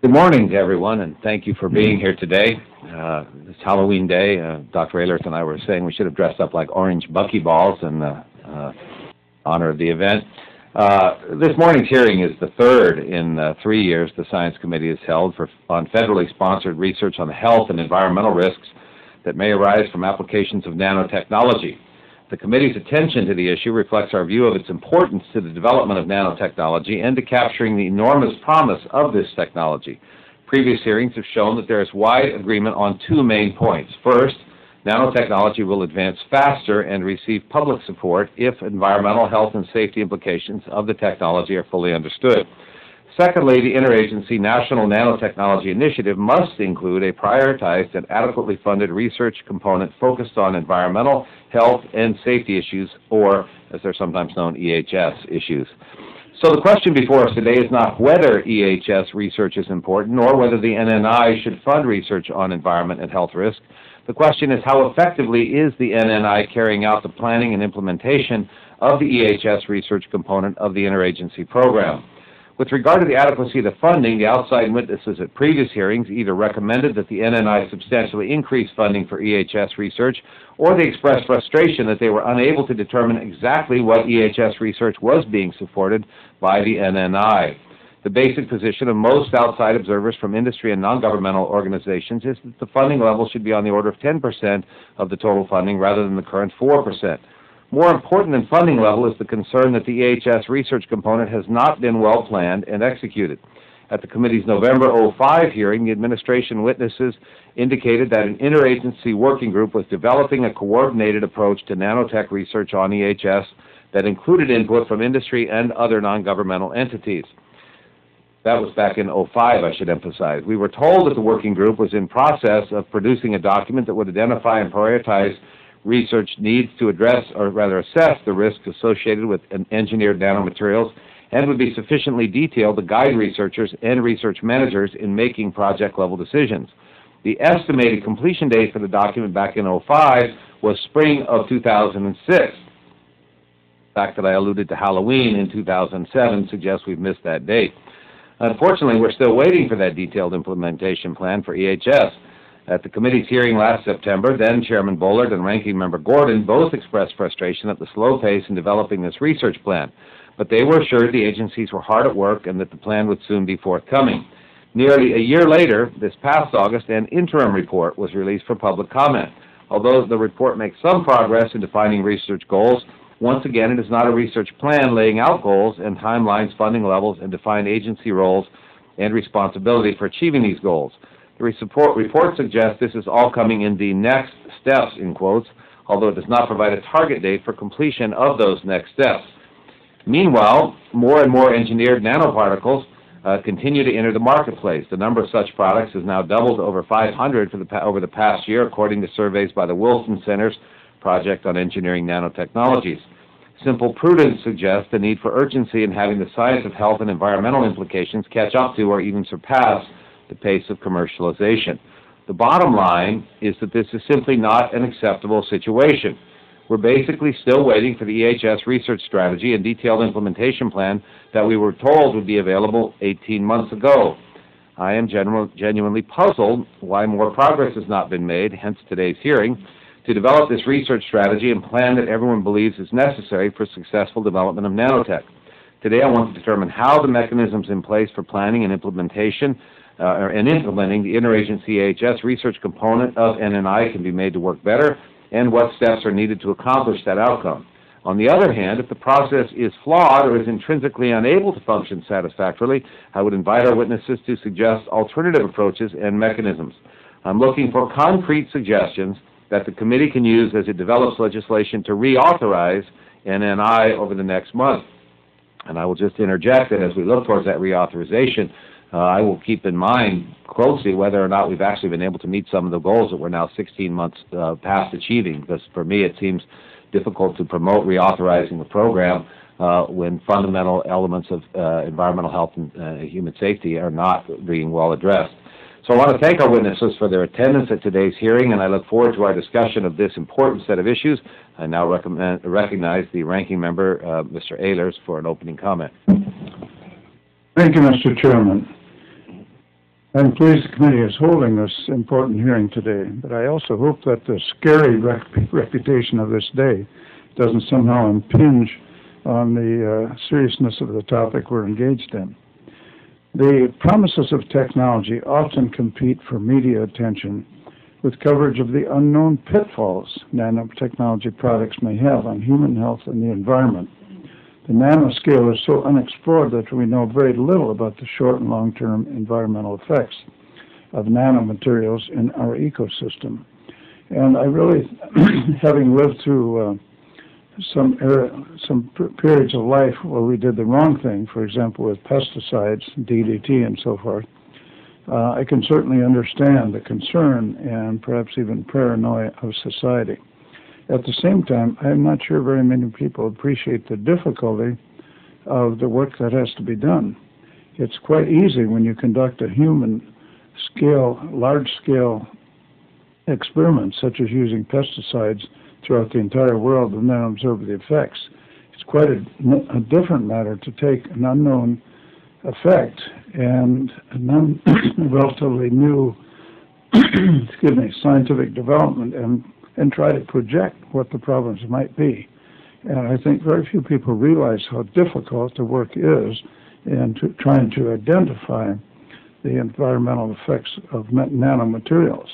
Good morning to everyone, and thank you for being here today. It's Halloween Day. Dr. Ehlers and I were saying we should have dressed up like orange buckyballs in honor of the event. This morning's hearing is the third in 3 years the Science Committee has held on federally sponsored research on the health and environmental risks that may arise from applications of nanotechnology. The committee's attention to the issue reflects our view of its importance to the development of nanotechnology and to capturing the enormous promise of this technology. Previous hearings have shown that there is wide agreement on two main points. First, nanotechnology will advance faster and receive public support if environmental health and safety implications of the technology are fully understood. Secondly, the Interagency National Nanotechnology Initiative must include a prioritized and adequately funded research component focused on environmental, health, and safety issues, or, as they're sometimes known, EHS issues. So the question before us today is not whether EHS research is important, nor whether the NNI should fund research on environment and health risk. The question is how effectively is the NNI carrying out the planning and implementation of the EHS research component of the interagency program. With regard to the adequacy of the funding, the outside witnesses at previous hearings either recommended that the NNI substantially increase funding for EHS research, or they expressed frustration that they were unable to determine exactly what EHS research was being supported by the NNI. The basic position of most outside observers from industry and non-governmental organizations is that the funding level should be on the order of 10% of the total funding rather than the current 4%. More important than funding level is the concern that the EHS research component has not been well planned and executed. At the committee's November 2005 hearing, the administration witnesses indicated that an interagency working group was developing a coordinated approach to nanotech research on EHS that included input from industry and other non-governmental entities. That was back in 2005, I should emphasize. We were told that the working group was in process of producing a document that would identify and prioritize research needs to address, or rather assess, the risks associated with engineered nanomaterials and would be sufficiently detailed to guide researchers and research managers in making project-level decisions. The estimated completion date for the document back in 2005 was spring of 2006. The fact that I alluded to Halloween in 2007 suggests we've missed that date. Unfortunately, we're still waiting for that detailed implementation plan for EHS. At the committee's hearing last September, then Chairman Bullard and Ranking Member Gordon both expressed frustration at the slow pace in developing this research plan, but they were assured the agencies were hard at work and that the plan would soon be forthcoming. Nearly a year later, this past August, an interim report was released for public comment. Although the report makes some progress in defining research goals, once again, it is not a research plan laying out goals and timelines, funding levels, and defined agency roles and responsibility for achieving these goals. The report suggests this is all coming in the next steps, in quotes, although it does not provide a target date for completion of those next steps. Meanwhile, more and more engineered nanoparticles continue to enter the marketplace. The number of such products has now doubled to over 500 over the past year, according to surveys by the Wilson Center's Project on Engineering Nanotechnologies. Simple prudence suggests the need for urgency in having the science of health and environmental implications catch up to or even surpass the pace of commercialization. The bottom line is that this is simply not an acceptable situation. We're basically still waiting for the EHS research strategy and detailed implementation plan that we were told would be available 18 months ago. I am genuinely puzzled why more progress has not been made, hence today's hearing, to develop this research strategy and plan that everyone believes is necessary for successful development of nanotech. Today I want to determine how the mechanisms in place for planning and implementation and implementing the interagency EHS research component of NNI can be made to work better, and what steps are needed to accomplish that outcome. On the other hand, if the process is flawed or is intrinsically unable to function satisfactorily, I would invite our witnesses to suggest alternative approaches and mechanisms. I'm looking for concrete suggestions that the committee can use as it develops legislation to reauthorize NNI over the next month. And I will just interject that as we look towards that reauthorization, I will keep in mind closely whether or not we've actually been able to meet some of the goals that we're now 16 months past achieving, because for me it seems difficult to promote reauthorizing the program when fundamental elements of environmental health and human safety are not being well addressed. So I want to thank our witnesses for their attendance at today's hearing, and I look forward to our discussion of this important set of issues. I now recognize the ranking member, Mr. Ehlers, for an opening comment. Thank you, Mr. Chairman. I'm pleased the committee is holding this important hearing today, but I also hope that the scary reputation of this day doesn't somehow impinge on the seriousness of the topic we're engaged in. The promises of technology often compete for media attention with coverage of the unknown pitfalls nanotechnology products may have on human health and the environment. The nanoscale is so unexplored that we know very little about the short and long-term environmental effects of nanomaterials in our ecosystem. And I really, having lived through some periods of life where we did the wrong thing, for example, with pesticides, DDT, and so forth, I can certainly understand the concern and perhaps even paranoia of society. At the same time, I'm not sure very many people appreciate the difficulty of the work that has to be done. It's quite easy when you conduct a human-scale, large-scale experiment, such as using pesticides throughout the entire world and then observe the effects. It's quite a different matter to take an unknown effect and a relatively new scientific development and try to project what the problems might be. And I think very few people realize how difficult the work is in trying to identify the environmental effects of nanomaterials.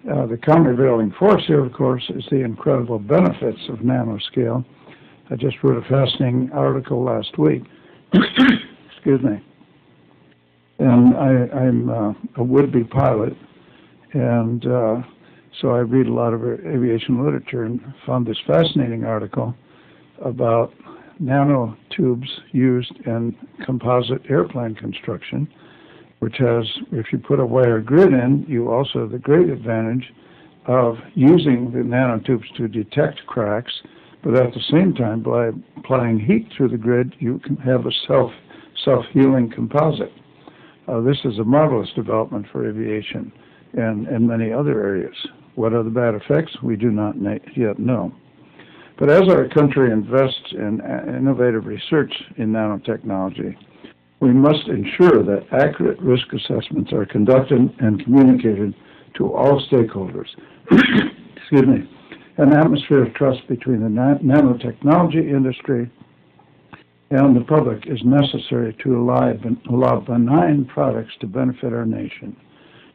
The countervailing force here, of course, is the incredible benefits of nanoscale. I just wrote a fascinating article last week. Excuse me. And I'm a would-be pilot, and so I read a lot of aviation literature and found this fascinating article about nanotubes used in composite airplane construction, which has, if you put a wire grid in, you also have the great advantage of using the nanotubes to detect cracks, but at the same time, by applying heat through the grid, you can have a self-healing composite. This is a marvelous development for aviation and many other areas. What are the bad effects? We do not yet know. But as our country invests in innovative research in nanotechnology, we must ensure that accurate risk assessments are conducted and communicated to all stakeholders. Excuse me. An atmosphere of trust between the nanotechnology industry and the public is necessary to allow benign products to benefit our nation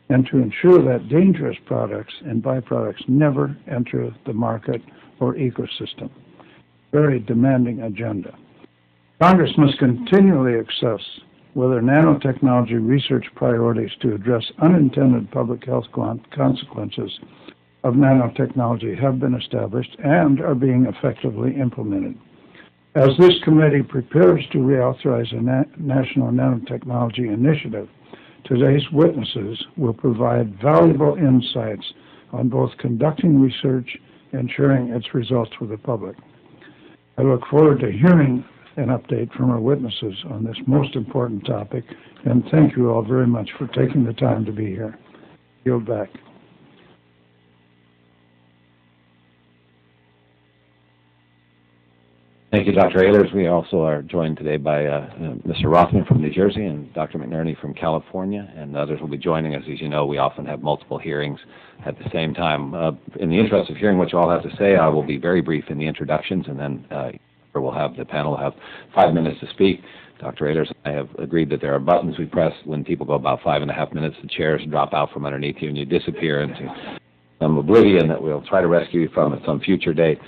and to ensure that dangerous products and byproducts never enter the market or ecosystem. Very demanding agenda. Congress must continually assess whether nanotechnology research priorities to address unintended public health consequences of nanotechnology have been established and are being effectively implemented. As this committee prepares to reauthorize a national nanotechnology initiative, today's witnesses will provide valuable insights on both conducting research and sharing its results with the public. I look forward to hearing an update from our witnesses on this most important topic, and thank you all very much for taking the time to be here. Yield back. Thank you, Dr. Ehlers. We also are joined today by Mr. Rothman from New Jersey and Dr. McNerney from California, and others will be joining us. As you know, we often have multiple hearings at the same time. In the interest of hearing what you all have to say, I will be very brief in the introductions, and then the panel will have 5 minutes to speak. Dr. Ehlers and I have agreed that there are buttons we press when people go about 5.5 minutes. The chairs drop out from underneath you, and you disappear into some oblivion that we'll try to rescue you from at some future date.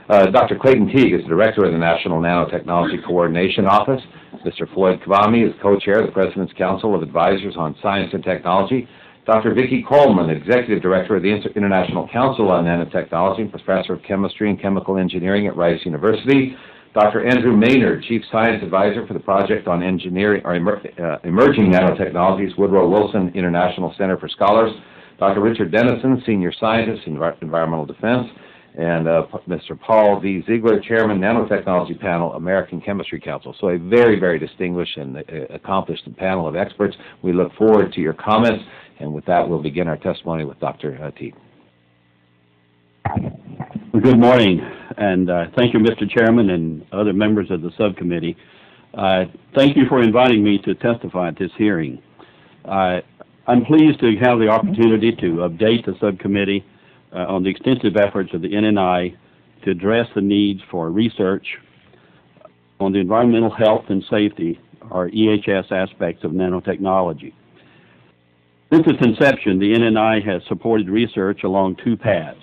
Dr. Clayton Teague is the Director of the National Nanotechnology Coordination Office. Mr. Floyd Kwame is Co-Chair of the President's Council of Advisors on Science and Technology. Dr. Vicki Coleman, Executive Director of the International Council on Nanotechnology and Professor of Chemistry and Chemical Engineering at Rice University. Dr. Andrew Maynard, Chief Science Advisor for the Project on Emerging Nanotechnologies, Woodrow Wilson International Center for Scholars. Dr. Richard Denison, Senior Scientist in Environmental Defense. And Mr. Paul V. Ziegler, Chairman, Nanotechnology Panel, American Chemistry Council. So a very, very distinguished and accomplished panel of experts. We look forward to your comments, and with that, we'll begin our testimony with Dr. Teague. Good morning, and thank you, Mr. Chairman, and other members of the subcommittee. Thank you for inviting me to testify at this hearing. I'm pleased to have the opportunity to update the subcommittee on the extensive efforts of the NNI to address the needs for research on the environmental health and safety, or EHS aspects of nanotechnology. Since its inception, the NNI has supported research along two paths: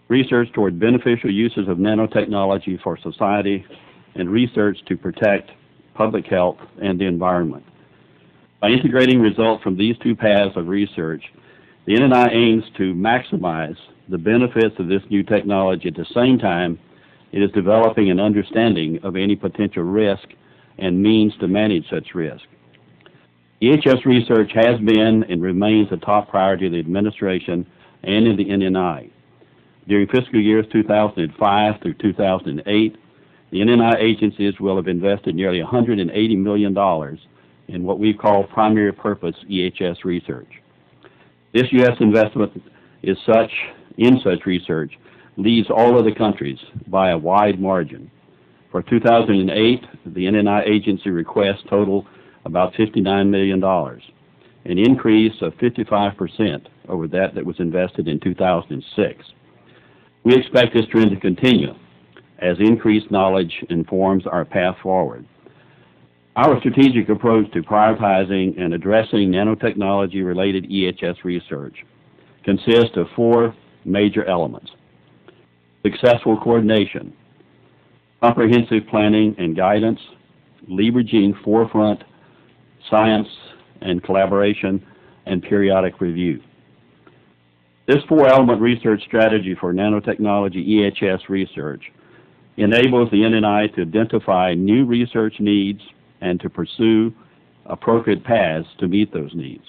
research toward beneficial uses of nanotechnology for society, and research to protect public health and the environment. By integrating results from these two paths of research, the NNI aims to maximize the benefits of this new technology. At the same time, it is developing an understanding of any potential risk and means to manage such risk. EHS research has been and remains a top priority of the administration and in the NNI. During fiscal years 2005 through 2008, the NNI agencies will have invested nearly $180 million in what we call primary purpose EHS research. This U.S. investment in such research leads all other countries by a wide margin. For 2008, the NNI agency requests total about $59 million, an increase of 55% over that was invested in 2006. We expect this trend to continue as increased knowledge informs our path forward. Our strategic approach to prioritizing and addressing nanotechnology-related EHS research consists of four major elements: successful coordination, comprehensive planning and guidance, leveraging forefront science and collaboration, and periodic review. This four-element research strategy for nanotechnology EHS research enables the NNI to identify new research needs and to pursue appropriate paths to meet those needs.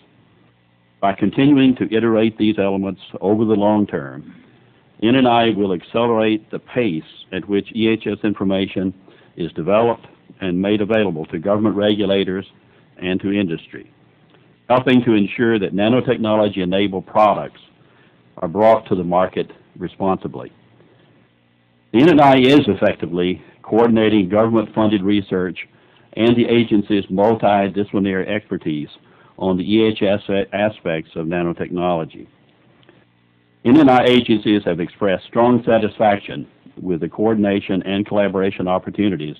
By continuing to iterate these elements over the long term, NNI will accelerate the pace at which EHS information is developed and made available to government regulators and to industry, helping to ensure that nanotechnology-enabled products are brought to the market responsibly. The NNI is effectively coordinating government-funded research and the agency's multidisciplinary expertise on the EHS aspects of nanotechnology. NNI agencies have expressed strong satisfaction with the coordination and collaboration opportunities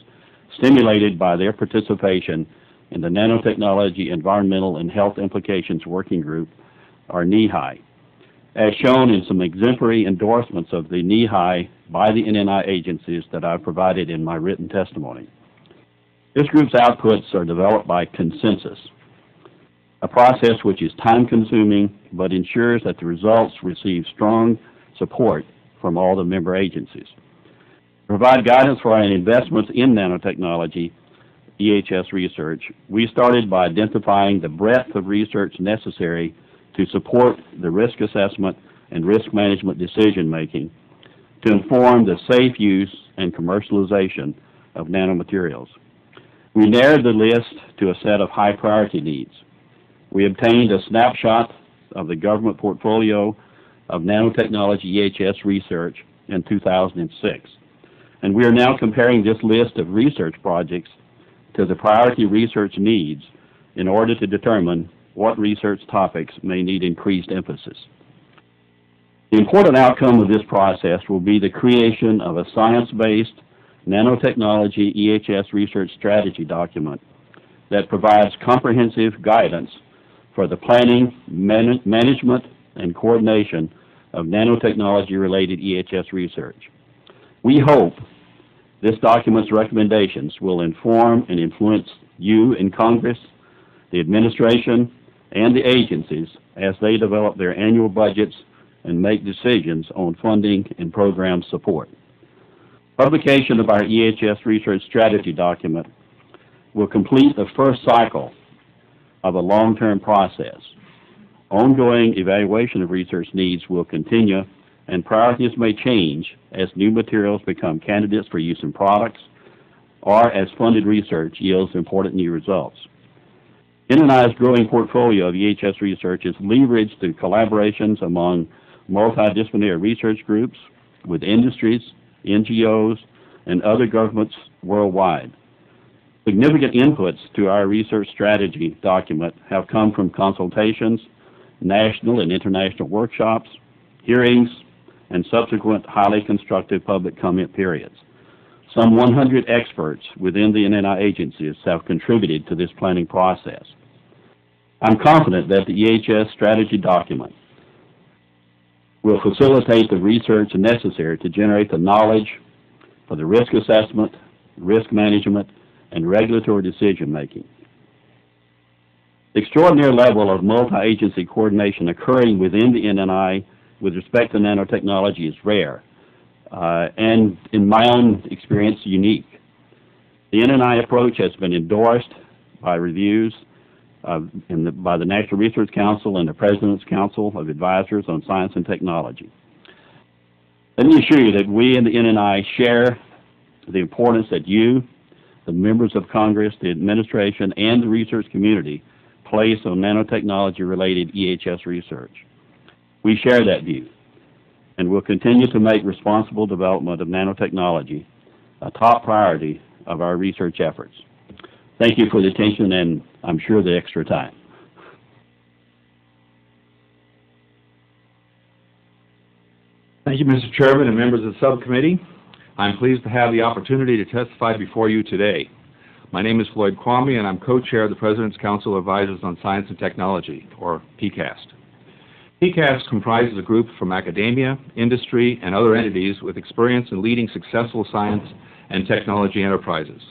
stimulated by their participation in the Nanotechnology Environmental and Health Implications Working Group, or NEHI, as shown in some exemplary endorsements of the NEHI by the NNI agencies that I've provided in my written testimony. This group's outputs are developed by consensus, a process which is time-consuming but ensures that the results receive strong support from all the member agencies. To provide guidance for our investments in nanotechnology EHS research, we started by identifying the breadth of research necessary to support the risk assessment and risk management decision-making to inform the safe use and commercialization of nanomaterials. We narrowed the list to a set of high-priority needs. We obtained a snapshot of the government portfolio of nanotechnology EHS research in 2006, and we are now comparing this list of research projects to the priority research needs in order to determine what research topics may need increased emphasis. The important outcome of this process will be the creation of a science-based nanotechnology EHS research strategy document that provides comprehensive guidance for the planning, management, and coordination of nanotechnology-related EHS research. We hope this document's recommendations will inform and influence you in Congress, the administration, and the agencies as they develop their annual budgets and make decisions on funding and program support. Publication of our EHS research strategy document will complete the first cycle of a long-term process. Ongoing evaluation of research needs will continue, and priorities may change as new materials become candidates for use in products or as funded research yields important new results. NNI's growing portfolio of EHS research is leveraged through collaborations among multidisciplinary research groups with industries, NGOs, and other governments worldwide. Significant inputs to our research strategy document have come from consultations, national and international workshops, hearings, and subsequent highly constructive public comment periods. Some 100 experts within the NNI agencies have contributed to this planning process. I'm confident that the EHS strategy document will facilitate the research necessary to generate the knowledge for the risk assessment, risk management, and regulatory decision-making. The extraordinary level of multi-agency coordination occurring within the NNI with respect to nanotechnology is rare, and in my own experience, unique. The NNI approach has been endorsed by reviews by the National Research Council and the President's Council of Advisors on Science and Technology. Let me assure you that we in the NNI share the importance that you, the members of Congress, the administration, and the research community place on nanotechnology-related EHS research. We share that view, and will continue to make responsible development of nanotechnology a top priority of our research efforts. Thank you for the attention and I'm sure the extra time. Thank you, Mr. Chairman and members of the subcommittee. I'm pleased to have the opportunity to testify before you today. My name is Floyd Kwame, and I'm co-chair of the President's Council of Advisors on Science and Technology, or PCAST. PCAST comprises a group from academia, industry, and other entities with experience in leading successful science and technology enterprises.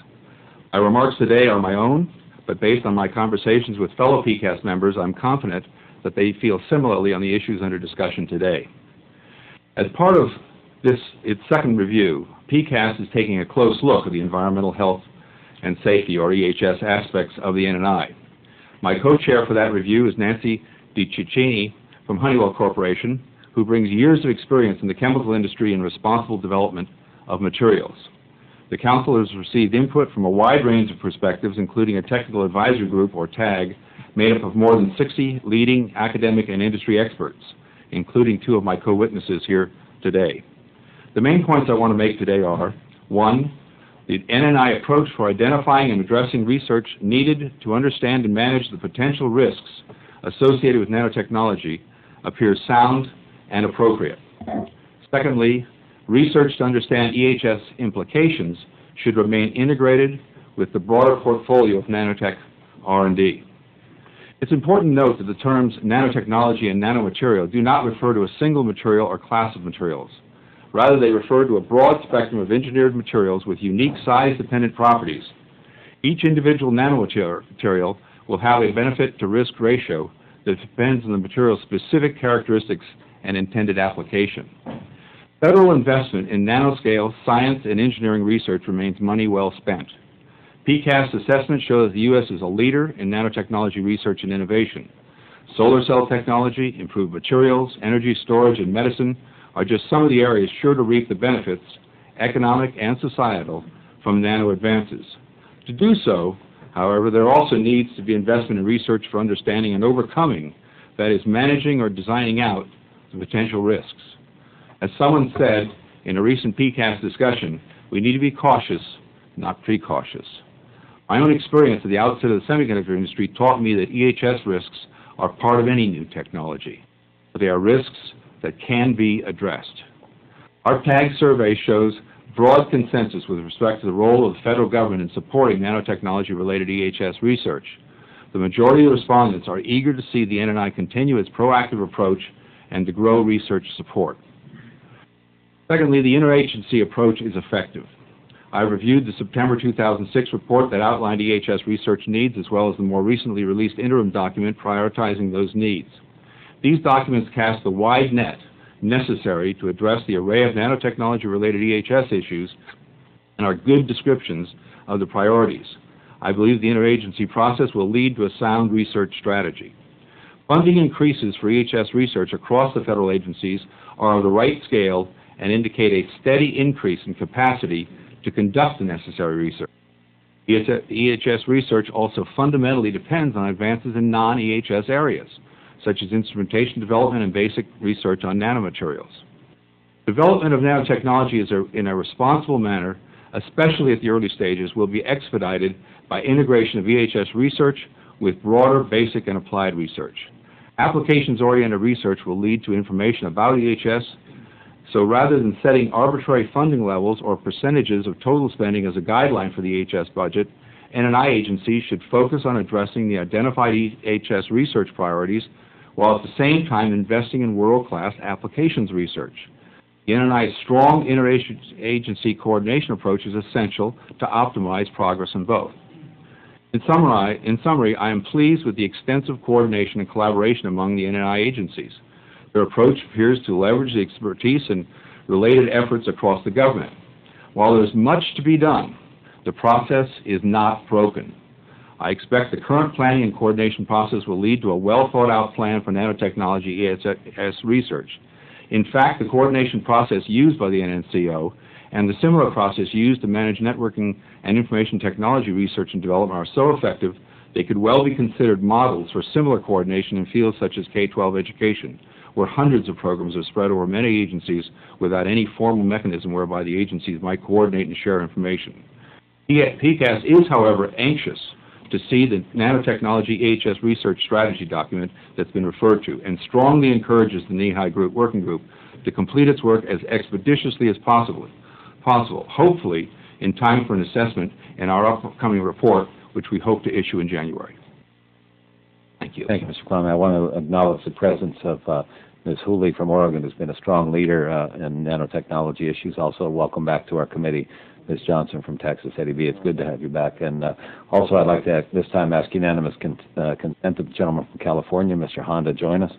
My remarks today are my own, but based on my conversations with fellow PCAST members, I'm confident that they feel similarly on the issues under discussion today. As part of its second review, PCAST is taking a close look at the environmental health and safety, or EHS, aspects of the NNI. My co-chair for that review is Nancy DiCicchini from Honeywell Corporation, who brings years of experience in the chemical industry and responsible development of materials. The Council has received input from a wide range of perspectives, including a technical advisory group, or TAG, made up of more than 60 leading academic and industry experts, including two of my co-witnesses here today. The main points I want to make today are: 1, the NNI approach for identifying and addressing research needed to understand and manage the potential risks associated with nanotechnology appears sound and appropriate. Secondly, research to understand EHS implications should remain integrated with the broader portfolio of nanotech R&D. It's important to note that the terms nanotechnology and nanomaterial do not refer to a single material or class of materials. Rather, they refer to a broad spectrum of engineered materials with unique size-dependent properties. Each individual nanomaterial will have a benefit-to-risk ratio that depends on the material's specific characteristics and intended application. Federal investment in nanoscale science and engineering research remains money well spent. PCAST assessment shows the U.S. is a leader in nanotechnology research and innovation. Solar cell technology, improved materials, energy storage, and medicine are just some of the areas sure to reap the benefits, economic and societal, from nano advances. To do so, however, there also needs to be investment in research for understanding and overcoming, that is, managing or designing out the potential risks. As someone said in a recent PCAST discussion, we need to be cautious, not precautious. My own experience at the outset of the semiconductor industry taught me that EHS risks are part of any new technology, but they are risks that can be addressed. Our TAG survey shows broad consensus with respect to the role of the federal government in supporting nanotechnology-related EHS research. The majority of the respondents are eager to see the NNI continue its proactive approach and to grow research support. Secondly, the interagency approach is effective. I reviewed the September 2006 report that outlined EHS research needs, as well as the more recently released interim document prioritizing those needs. These documents cast the wide net necessary to address the array of nanotechnology-related EHS issues and are good descriptions of the priorities. I believe the interagency process will lead to a sound research strategy. Funding increases for EHS research across the federal agencies are of the right scale and indicate a steady increase in capacity to conduct the necessary research. EHS research also fundamentally depends on advances in non-EHS areas, such as instrumentation development and basic research on nanomaterials. Development of nanotechnology in a responsible manner especially at the early stages, will be expedited by integration of EHS research with broader basic and applied research. Applications-oriented research will lead to information about EHS, so rather than setting arbitrary funding levels or percentages of total spending as a guideline for the EHS budget, NNI agencies should focus on addressing the identified EHS research priorities while at the same time investing in world-class applications research. The NNI's strong interagency coordination approach is essential to optimize progress in both. In summary, I am pleased with the extensive coordination and collaboration among the NNI agencies. Their approach appears to leverage the expertise and related efforts across the government. While there is much to be done, the process is not broken. I expect the current planning and coordination process will lead to a well-thought-out plan for nanotechnology EHS research. In fact, the coordination process used by the NNCO and the similar process used to manage networking and information technology research and development are so effective they could well be considered models for similar coordination in fields such as K-12 education, where hundreds of programs are spread over many agencies without any formal mechanism whereby the agencies might coordinate and share information. PCAST is, however, anxious to see the Nanotechnology EHS Research Strategy document that's been referred to and strongly encourages the NEHI working group to complete its work as expeditiously as possible, hopefully in time for an assessment in our upcoming report, which we hope to issue in January. Thank you. Thank you, Mr. Kwame. I want to acknowledge the presence of Ms. Hooley from Oregon, who's been a strong leader in nanotechnology issues. Also, welcome back to our committee, Ms. Johnson from Texas ADB. It's good to have you back. And also, I'd like to this time ask unanimous consent of the gentleman from California, Mr. Honda, join us.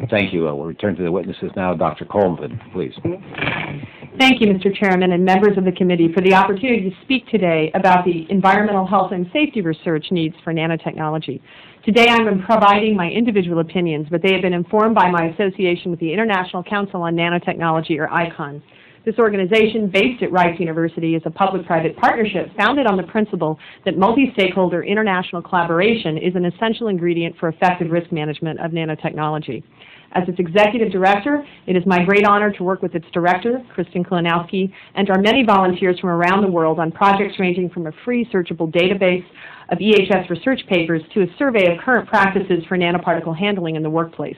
Thank you. We'll return to the witnesses now. Dr. Colvin, please. Thank you, Mr. Chairman and members of the committee, for the opportunity to speak today about the environmental health and safety research needs for nanotechnology. Today I'm providing my individual opinions, but they have been informed by my association with the International Council on Nanotechnology, or ICON. This organization, based at Rice University, is a public-private partnership founded on the principle that multi-stakeholder international collaboration is an essential ingredient for effective risk management of nanotechnology. As its executive director, it is my great honor to work with its director, Kristen Kalinowski, and our many volunteers from around the world on projects ranging from a free searchable database of EHS research papers to a survey of current practices for nanoparticle handling in the workplace.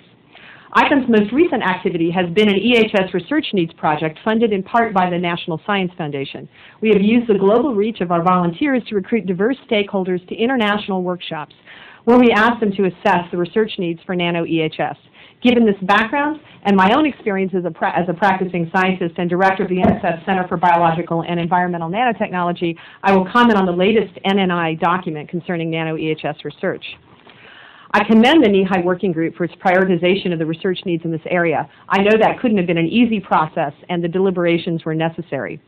ICON's most recent activity has been an EHS research needs project funded in part by the National Science Foundation. We have used the global reach of our volunteers to recruit diverse stakeholders to international workshops where we ask them to assess the research needs for nano EHS. Given this background and my own experience as a practicing scientist and director of the NSF Center for Biological and Environmental Nanotechnology, I will comment on the latest NNI document concerning nano EHS research. I commend the NEHI Working Group for its prioritization of the research needs in this area. I know that couldn't have been an easy process, and the deliberations were necessary.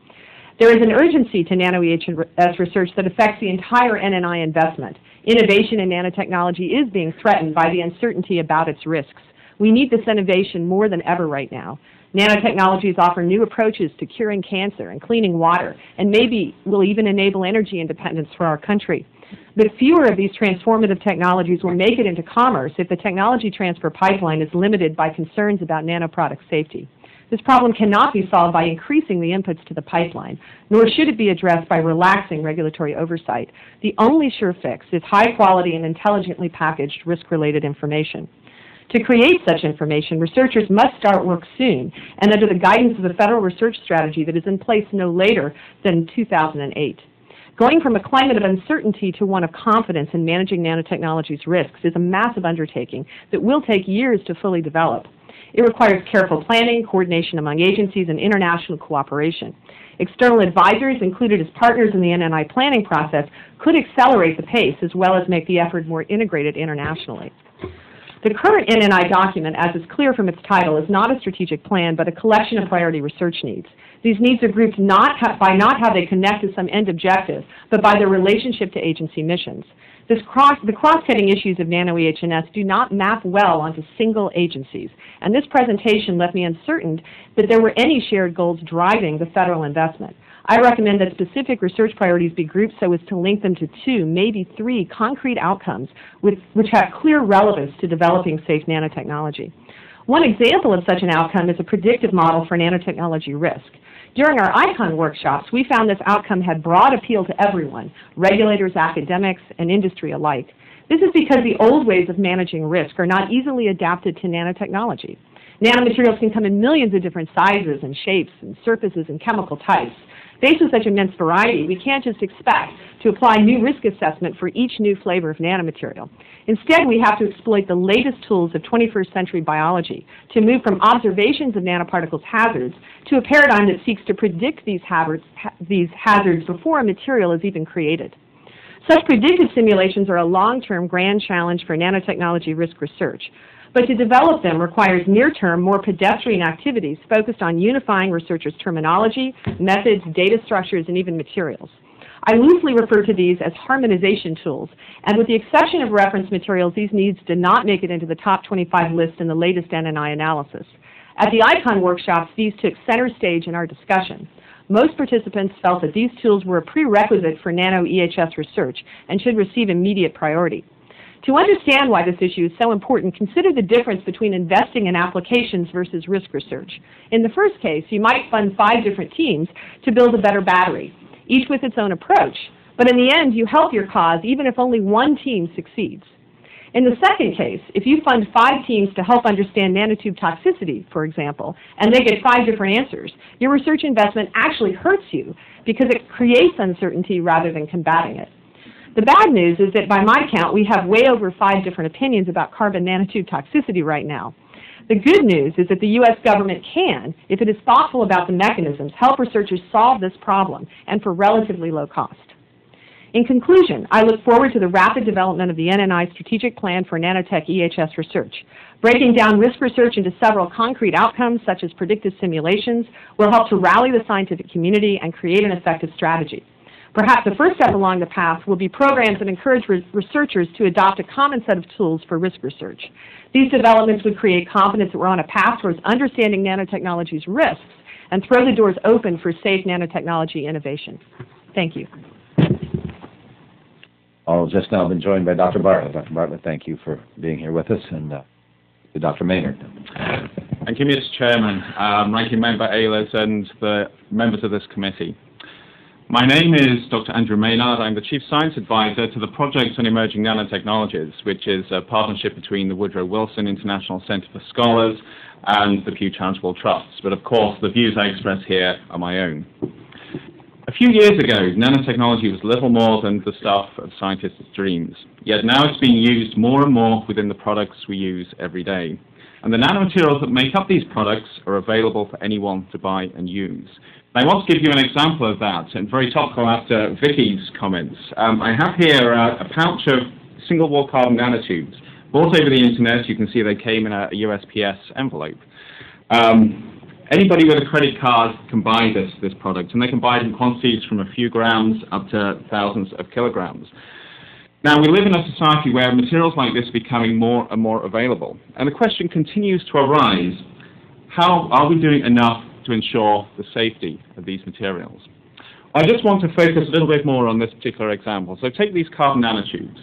There is an urgency to nano EHS research that affects the entire NNI investment. Innovation in nanotechnology is being threatened by the uncertainty about its risks. We need this innovation more than ever right now. Nanotechnologies offer new approaches to curing cancer and cleaning water, and maybe will even enable energy independence for our country. But fewer of these transformative technologies will make it into commerce if the technology transfer pipeline is limited by concerns about nanoproduct safety. This problem cannot be solved by increasing the inputs to the pipeline, nor should it be addressed by relaxing regulatory oversight. The only sure fix is high-quality and intelligently packaged risk-related information. To create such information, researchers must start work soon and under the guidance of the federal research strategy that is in place no later than 2008. Going from a climate of uncertainty to one of confidence in managing nanotechnology's risks is a massive undertaking that will take years to fully develop. It requires careful planning, coordination among agencies, and international cooperation. External advisors included as partners in the NNI planning process could accelerate the pace as well as make the effort more integrated internationally. The current NNI document, as is clear from its title, is not a strategic plan but a collection of priority research needs. These needs are grouped by not how they connect to some end objective, but by their relationship to agency missions. The cross-cutting issues of nano EHS do not map well onto single agencies, and this presentation left me uncertain that there were any shared goals driving the federal investment. I recommend that specific research priorities be grouped so as to link them to 2, maybe 3 concrete outcomes which have clear relevance to developing safe nanotechnology. One example of such an outcome is a predictive model for nanotechnology risk. During our ICON workshops, we found this outcome had broad appeal to everyone, regulators, academics, and industry alike. This is because the old ways of managing risk are not easily adapted to nanotechnology. Nanomaterials can come in millions of different sizes and shapes and surfaces and chemical types. Faced with such immense variety, we can't just expect to apply new risk assessment for each new flavor of nanomaterial. Instead, we have to exploit the latest tools of 21st century biology to move from observations of nanoparticles' hazards to a paradigm that seeks to predict these hazards before a material is even created. Such predictive simulations are a long-term grand challenge for nanotechnology risk research, but to develop them requires near-term, more pedestrian activities focused on unifying researchers' terminology, methods, data structures, and even materials. I loosely refer to these as harmonization tools, and with the exception of reference materials, these needs did not make it into the top 25 list in the latest NNI analysis. At the ICON workshops, these took center stage in our discussion. Most participants felt that these tools were a prerequisite for Nano EHS research and should receive immediate priority. To understand why this issue is so important, consider the difference between investing in applications versus risk research. In the first case, you might fund 5 different teams to build a better battery, each with its own approach, but in the end, you help your cause even if only one team succeeds. In the second case, if you fund 5 teams to help understand nanotube toxicity, for example, and they get 5 different answers, your research investment actually hurts you because it creates uncertainty rather than combating it. The bad news is that by my count, we have way over 5 different opinions about carbon nanotube toxicity right now. The good news is that the U.S. government can, if it is thoughtful about the mechanisms, help researchers solve this problem, and for relatively low cost. In conclusion, I look forward to the rapid development of the NNI Strategic Plan for Nanotech EHS Research. Breaking down risk research into several concrete outcomes, such as predictive simulations, will help to rally the scientific community and create an effective strategy. Perhaps the first step along the path will be programs that encourage researchers to adopt a common set of tools for risk research. These developments would create confidence that we're on a path towards understanding nanotechnology's risks and throw the doors open for safe nanotechnology innovation. Thank you. I've just now been joined by Dr. Bartlett. Dr. Bartlett, thank you for being here with us, and to Dr. Maynard. Thank you, Mr. Chairman, Ranking Member Ehlers, and the members of this committee. My name is Dr. Andrew Maynard. I'm the Chief Science Advisor to the Project on Emerging Nanotechnologies, which is a partnership between the Woodrow Wilson International Center for Scholars and the Pew Charitable Trusts. But of course, the views I express here are my own. A few years ago, nanotechnology was little more than the stuff of scientists' dreams. Yet now it's being used more and more within the products we use every day. And the nanomaterials that make up these products are available for anyone to buy and use. I want to give you an example of that, and very topical after Vicki's comments. I have here a pouch of single-wall carbon nanotubes. Bought over the internet, you can see they came in a USPS envelope. Anybody with a credit card can buy this product, and they can buy it in quantities from a few grams up to thousands of kilograms. Now, we live in a society where materials like this are becoming more and more available, and the question continues to arise, how are we doing enough to ensure the safety of these materials? I just want to focus a little bit more on this particular example. So take these carbon nanotubes.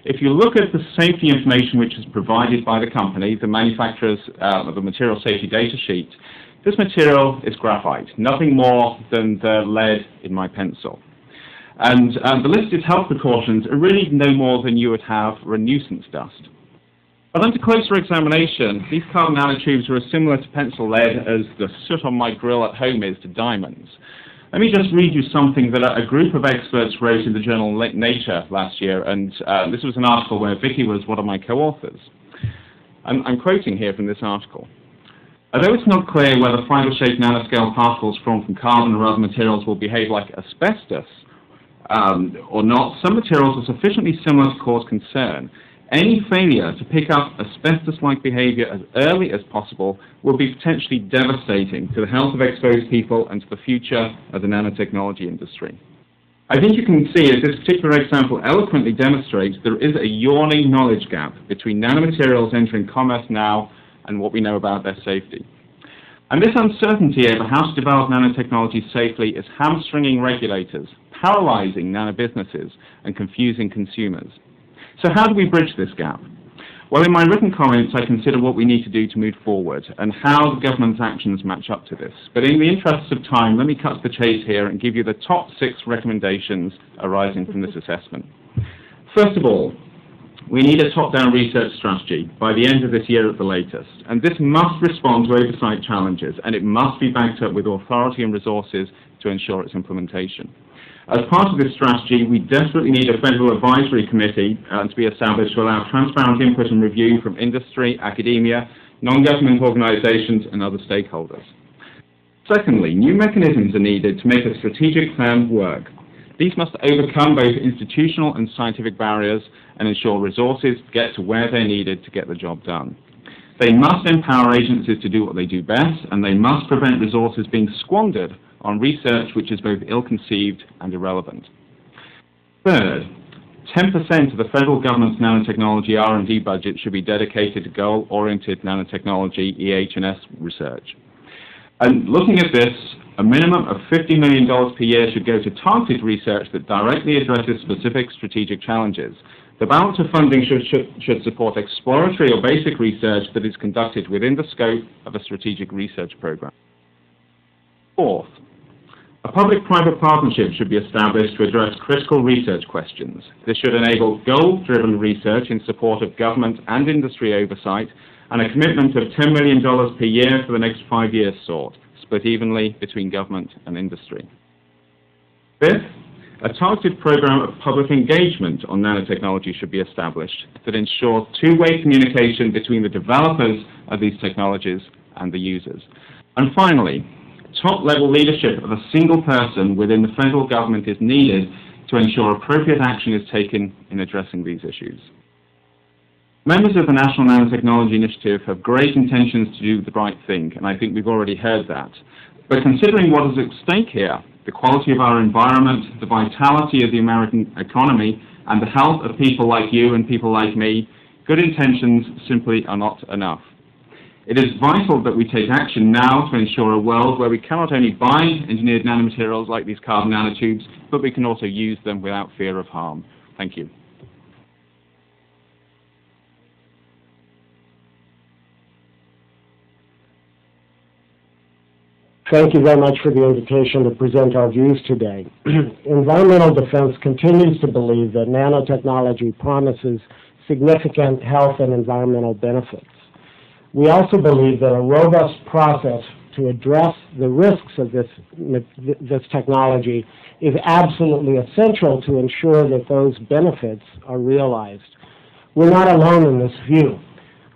If you look at the safety information which is provided by the company, the manufacturer's of the material safety data sheet, this material is graphite, nothing more than the lead in my pencil. And the listed health precautions are really no more than you would have for a nuisance dust. But under closer examination, these carbon nanotubes are as similar to pencil lead as the soot on my grill at home is to diamonds. Let me just read you something that a group of experts wrote in the journal Nature last year, and this was an article where Vicki was one of my co-authors. I'm quoting here from this article. Although it's not clear whether fiber-shaped nanoscale particles formed from carbon or other materials will behave like asbestos or not, some materials are sufficiently similar to cause concern. Any failure to pick up asbestos-like behavior as early as possible will be potentially devastating to the health of exposed people and to the future of the nanotechnology industry. I think you can see, as this particular example eloquently demonstrates, there is a yawning knowledge gap between nanomaterials entering commerce now and what we know about their safety. And this uncertainty over how to develop nanotechnology safely is hamstringing regulators, paralyzing nanobusinesses, and confusing consumers. So how do we bridge this gap? Well, in my written comments, I consider what we need to do to move forward and how the government's actions match up to this. But in the interests of time, let me cut to the chase here and give you the top 6 recommendations arising from this assessment. First of all, we need a top-down research strategy by the end of this year at the latest, and this must respond to oversight challenges, and it must be backed up with authority and resources to ensure its implementation. As part of this strategy, we desperately need a federal advisory committee to be established to allow transparent input and review from industry, academia, non-government organizations, and other stakeholders. Secondly, new mechanisms are needed to make a strategic plan work. These must overcome both institutional and scientific barriers and ensure resources get to where they're needed to get the job done. They must empower agencies to do what they do best, and they must prevent resources being squandered on research which is both ill-conceived and irrelevant. Third, 10% of the federal government's nanotechnology R&D budget should be dedicated to goal-oriented nanotechnology EHS research. And looking at this, a minimum of $50 million per year should go to targeted research that directly addresses specific strategic challenges. The balance of funding should support exploratory or basic research that is conducted within the scope of a strategic research program. Fourth, a public-private partnership should be established to address critical research questions. This should enable goal-driven research in support of government and industry oversight, and a commitment of $10 million per year for the next 5 years sought, split evenly between government and industry. Fifth, a targeted program of public engagement on nanotechnology should be established that ensures two-way communication between the developers of these technologies and the users. And finally, top-level leadership of a single person within the federal government is needed to ensure appropriate action is taken in addressing these issues. Members of the National Nanotechnology Initiative have great intentions to do the right thing, and I think we've already heard that. But considering what is at stake here, the quality of our environment, the vitality of the American economy, and the health of people like you and people like me, good intentions simply are not enough. It is vital that we take action now to ensure a world where we cannot only buy engineered nanomaterials like these carbon nanotubes, but we can also use them without fear of harm. Thank you. Thank you very much for the invitation to present our views today. Environmental Defense continues to believe that nanotechnology promises significant health and environmental benefits. We also believe that a robust process to address the risks of this technology is absolutely essential to ensure that those benefits are realized. We're not alone in this view.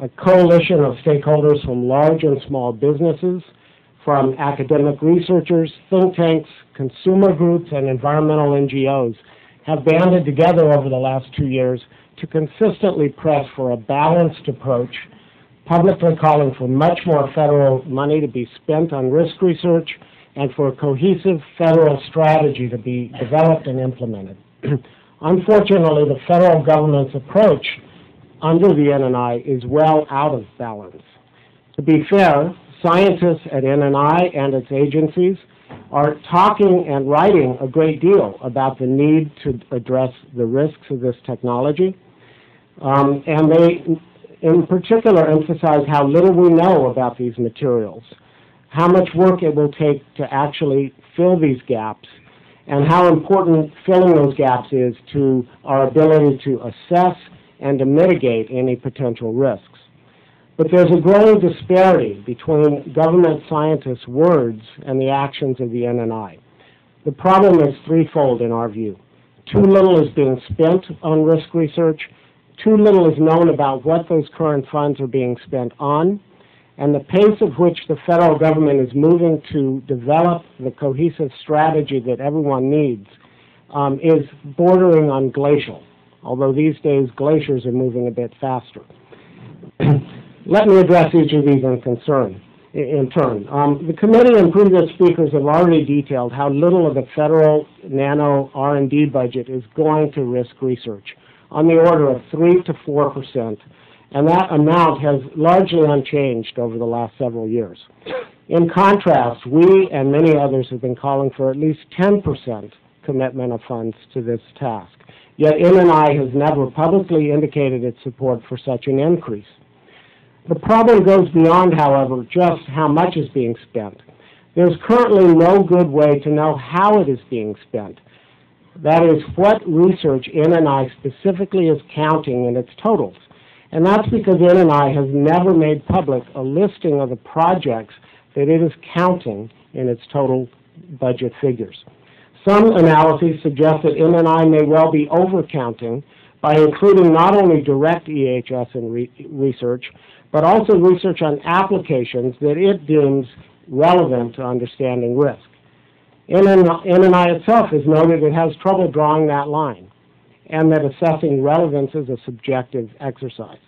A coalition of stakeholders from large and small businesses, from academic researchers, think tanks, consumer groups, and environmental NGOs have banded together over the last 2 years to consistently press for a balanced approach, publicly calling for much more federal money to be spent on risk research and for a cohesive federal strategy to be developed and implemented. Unfortunately, the federal government's approach under the NNI is well out of balance. To be fair, scientists at NNI and its agencies are talking and writing a great deal about the need to address the risks of this technology, and they in particular emphasize how little we know about these materials, how much work it will take to actually fill these gaps, and how important filling those gaps is to our ability to assess and to mitigate any potential risks. But there's a growing disparity between government scientists' words and the actions of the NNI. The problem is threefold in our view. Too little is being spent on risk research, too little is known about what those current funds are being spent on, and the pace at which the federal government is moving to develop the cohesive strategy that everyone needs is bordering on glacial, although these days glaciers are moving a bit faster. Let me address each of these in turn. The committee and previous speakers have already detailed how little of the federal nano R&D budget is going to risk research, on the order of 3 to 4%, and that amount has largely unchanged over the last several years. In contrast, we and many others have been calling for at least 10% commitment of funds to this task. Yet NNI has never publicly indicated its support for such an increase. The problem goes beyond, however, just how much is being spent. There's currently no good way to know how it is being spent. That is, what research NNI specifically is counting in its totals. And that's because NNI has never made public a listing of the projects that it is counting in its total budget figures. Some analyses suggest that NNI may well be overcounting by including not only direct EHS research, but also research on applications that it deems relevant to understanding risk. NNI itself has noted it has trouble drawing that line, and that assessing relevance is a subjective exercise.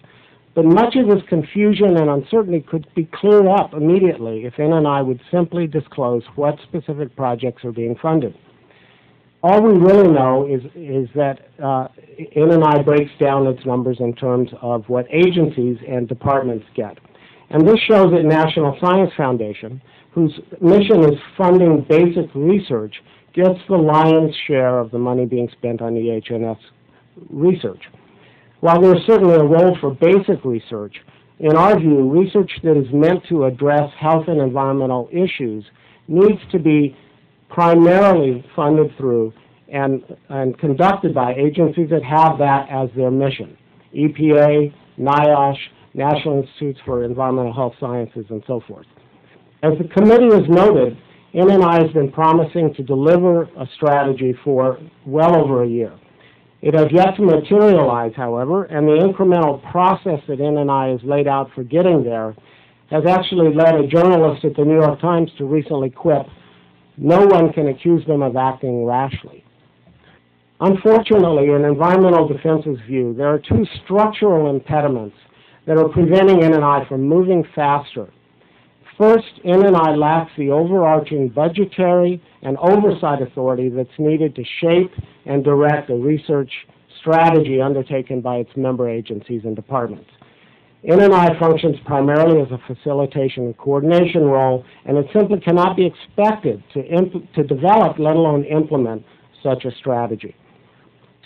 But much of this confusion and uncertainty could be cleared up immediately if NNI would simply disclose what specific projects are being funded. All we really know is that NNI breaks down its numbers in terms of what agencies and departments get. And this shows that National Science Foundation, whose mission is funding basic research, gets the lion's share of the money being spent on EHS research. While there is certainly a role for basic research, in our view, research that is meant to address health and environmental issues needs to be primarily funded through and conducted by agencies that have that as their mission: EPA, NIOSH, National Institutes for Environmental Health Sciences, and so forth. As the committee has noted, NNI has been promising to deliver a strategy for well over a year. It has yet to materialize, however, and the incremental process that NNI has laid out for getting there has actually led a journalist at the New York Times to recently quip, "No one can accuse them of acting rashly." Unfortunately, in Environmental Defense's view, there are two structural impediments that are preventing NNI from moving faster. First, NNI lacks the overarching budgetary and oversight authority that's needed to shape and direct a research strategy undertaken by its member agencies and departments. NNI functions primarily as a facilitation and coordination role, and it simply cannot be expected to develop, let alone implement, such a strategy.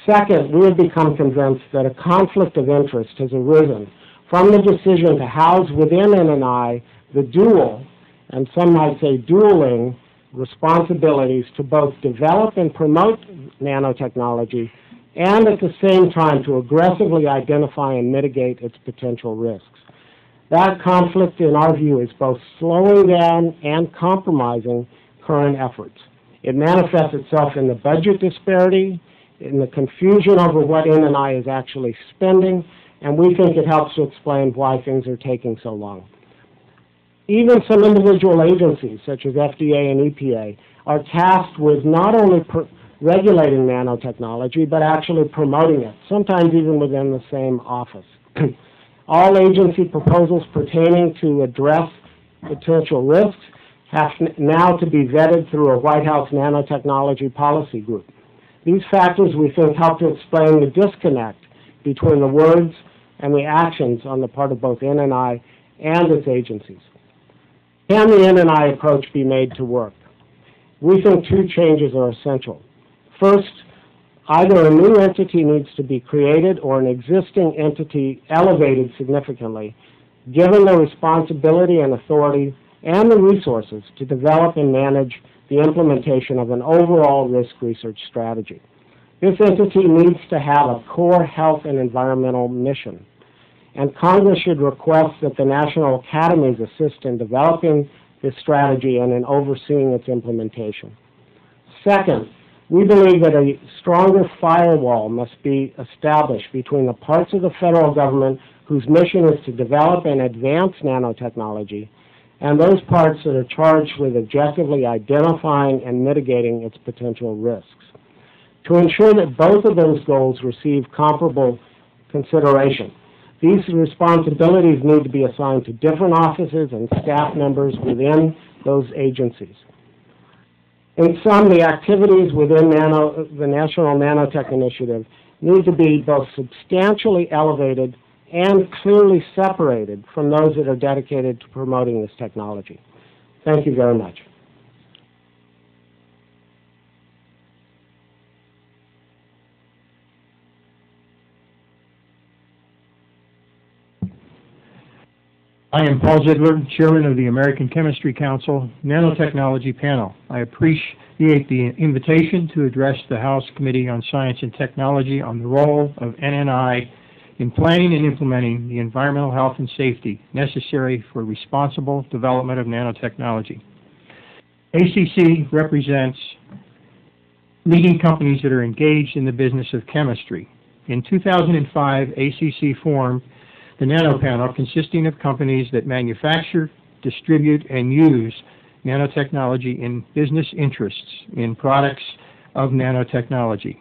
Second, we have become convinced that a conflict of interest has arisen from the decision to house within NNI the dual, and some might say dueling, responsibilities to both develop and promote nanotechnology, and at the same time to aggressively identify and mitigate its potential risks. That conflict, in our view, is both slowing down and compromising current efforts. It manifests itself in the budget disparity, in the confusion over what NNI is actually spending, and we think it helps to explain why things are taking so long. Even some individual agencies, such as FDA and EPA, are tasked with not only regulating nanotechnology, but actually promoting it, sometimes even within the same office. All agency proposals pertaining to address potential risks have now to be vetted through a White House nanotechnology policy group. These factors, we think, help to explain the disconnect between the words and the actions on the part of both NNI and its agencies. Can the NNI approach be made to work? We think two changes are essential. First, either a new entity needs to be created or an existing entity elevated significantly, given the responsibility and authority and the resources to develop and manage the implementation of an overall risk research strategy. This entity needs to have a core health and environmental mission, and Congress should request that the national academies assist in developing this strategy and in overseeing its implementation. Second, we believe that a stronger firewall must be established between the parts of the federal government whose mission is to develop and advance nanotechnology and those parts that are charged with objectively identifying and mitigating its potential risks. To ensure that both of those goals receive comparable consideration, these responsibilities need to be assigned to different offices and staff members within those agencies. In sum, the activities within the National Nanotech Initiative need to be both substantially elevated and clearly separated from those that are dedicated to promoting this technology. Thank you very much. I am Paul Ziegler, Chairman of the American Chemistry Council Nanotechnology Panel. I appreciate the invitation to address the House Committee on Science and Technology on the role of NNI in planning and implementing the environmental health and safety necessary for responsible development of nanotechnology. ACC represents leading companies that are engaged in the business of chemistry. In 2005, ACC formed the Nano Panel, consisting of companies that manufacture, distribute, and use nanotechnology in business interests in products of nanotechnology.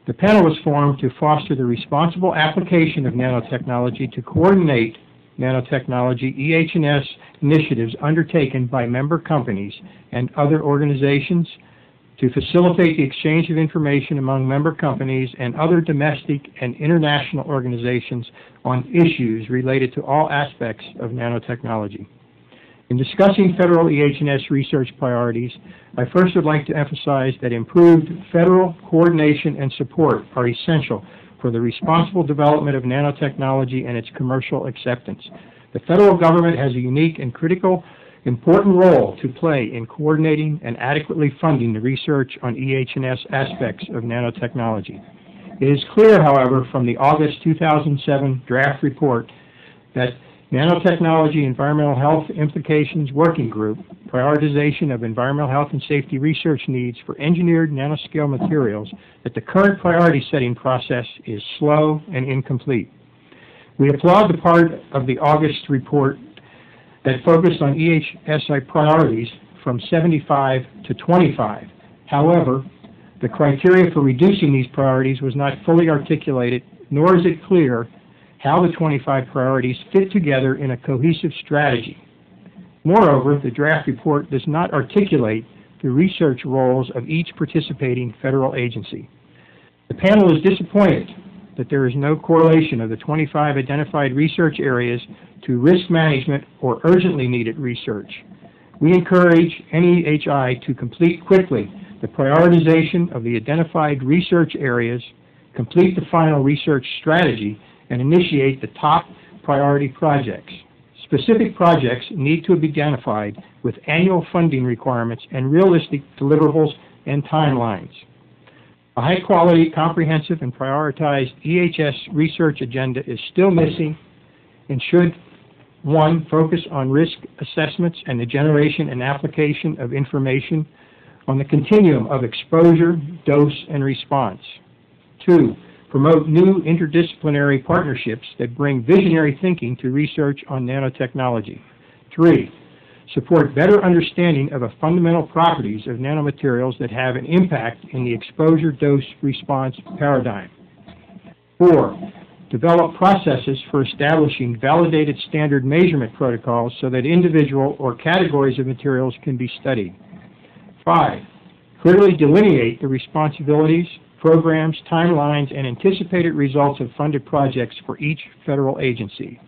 The panel was formed to foster the responsible application of nanotechnology to coordinate nanotechnology EH&S initiatives undertaken by member companies and other organizations, to facilitate the exchange of information among member companies and other domestic and international organizations on issues related to all aspects of nanotechnology. In discussing federal EH&S research priorities, I first would like to emphasize that improved federal coordination and support are essential for the responsible development of nanotechnology and its commercial acceptance. The federal government has a unique and important role to play in coordinating and adequately funding the research on EH&S aspects of nanotechnology. It is clear, however, from the August 2007 draft report that Nanotechnology Environmental Health Implications Working Group, prioritization of environmental health and safety research needs for engineered nanoscale materials, that the current priority setting process is slow and incomplete. We applaud the part of the August report that focused on EHSI priorities from 75 to 25. However, the criteria for reducing these priorities was not fully articulated, nor is it clear how the 25 priorities fit together in a cohesive strategy. Moreover, the draft report does not articulate the research roles of each participating federal agency. The panel is disappointed that there is no correlation of the 25 identified research areas to risk management or urgently needed research. We encourage NEHI to complete quickly the prioritization of the identified research areas, complete the final research strategy, and initiate the top priority projects. Specific projects need to be identified with annual funding requirements and realistic deliverables and timelines. A high-quality, comprehensive, and prioritized EHS research agenda is still missing and should, one, focus on risk assessments and the generation and application of information on the continuum of exposure, dose, and response. Two, promote new interdisciplinary partnerships that bring visionary thinking to research on nanotechnology. Three, support better understanding of the fundamental properties of nanomaterials that have an impact in the exposure-dose-response paradigm. Four, develop processes for establishing validated standard measurement protocols so that individual or categories of materials can be studied. Five, clearly delineate the responsibilities, programs, timelines, and anticipated results of funded projects for each federal agency.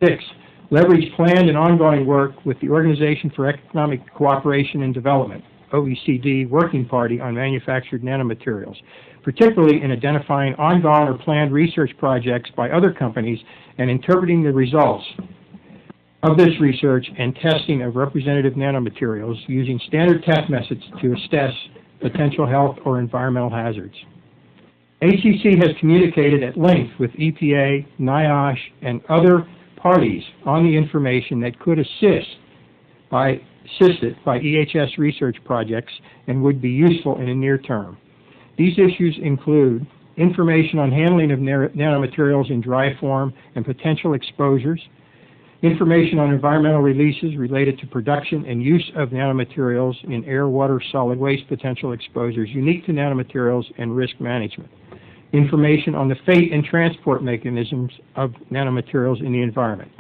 Six, leverage planned and ongoing work with the Organization for Economic Cooperation and Development, OECD, Working Party on Manufactured Nanomaterials, particularly in identifying ongoing or planned research projects by other companies and interpreting the results of this research and testing of representative nanomaterials using standard test methods to assess potential health or environmental hazards. ACC has communicated at length with EPA, NIOSH, and other parties on the information that could assisted by EHS research projects and would be useful in the near term. These issues include information on handling of nanomaterials in dry form and potential exposures, information on environmental releases related to production and use of nanomaterials in air, water, solid waste potential exposures unique to nanomaterials and risk management, information on the fate and transport mechanisms of nanomaterials in the environment,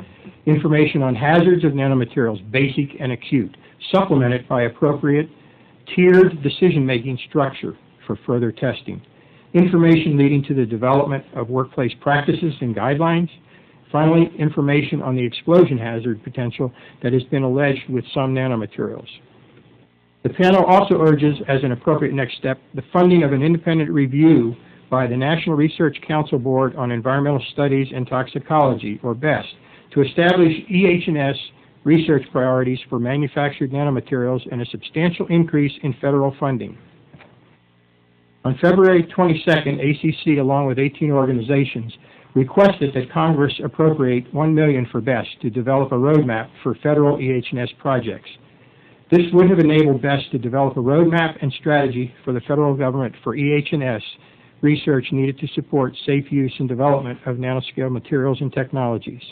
information on hazards of nanomaterials, basic and acute, supplemented by appropriate tiered decision-making structure for further testing, information leading to the development of workplace practices and guidelines, finally, information on the explosion hazard potential that has been alleged with some nanomaterials. The panel also urges, as an appropriate next step, the funding of an independent review by the National Research Council Board on Environmental Studies and Toxicology, or BEST, to establish EH&S research priorities for manufactured nanomaterials and a substantial increase in federal funding. On February 22nd, ACC, along with 18 organizations, requested that Congress appropriate $1 million for BEST to develop a roadmap for federal EH&S projects. This would have enabled BEST to develop a roadmap and strategy for the federal government for EH&S research needed to support safe use and development of nanoscale materials and technologies.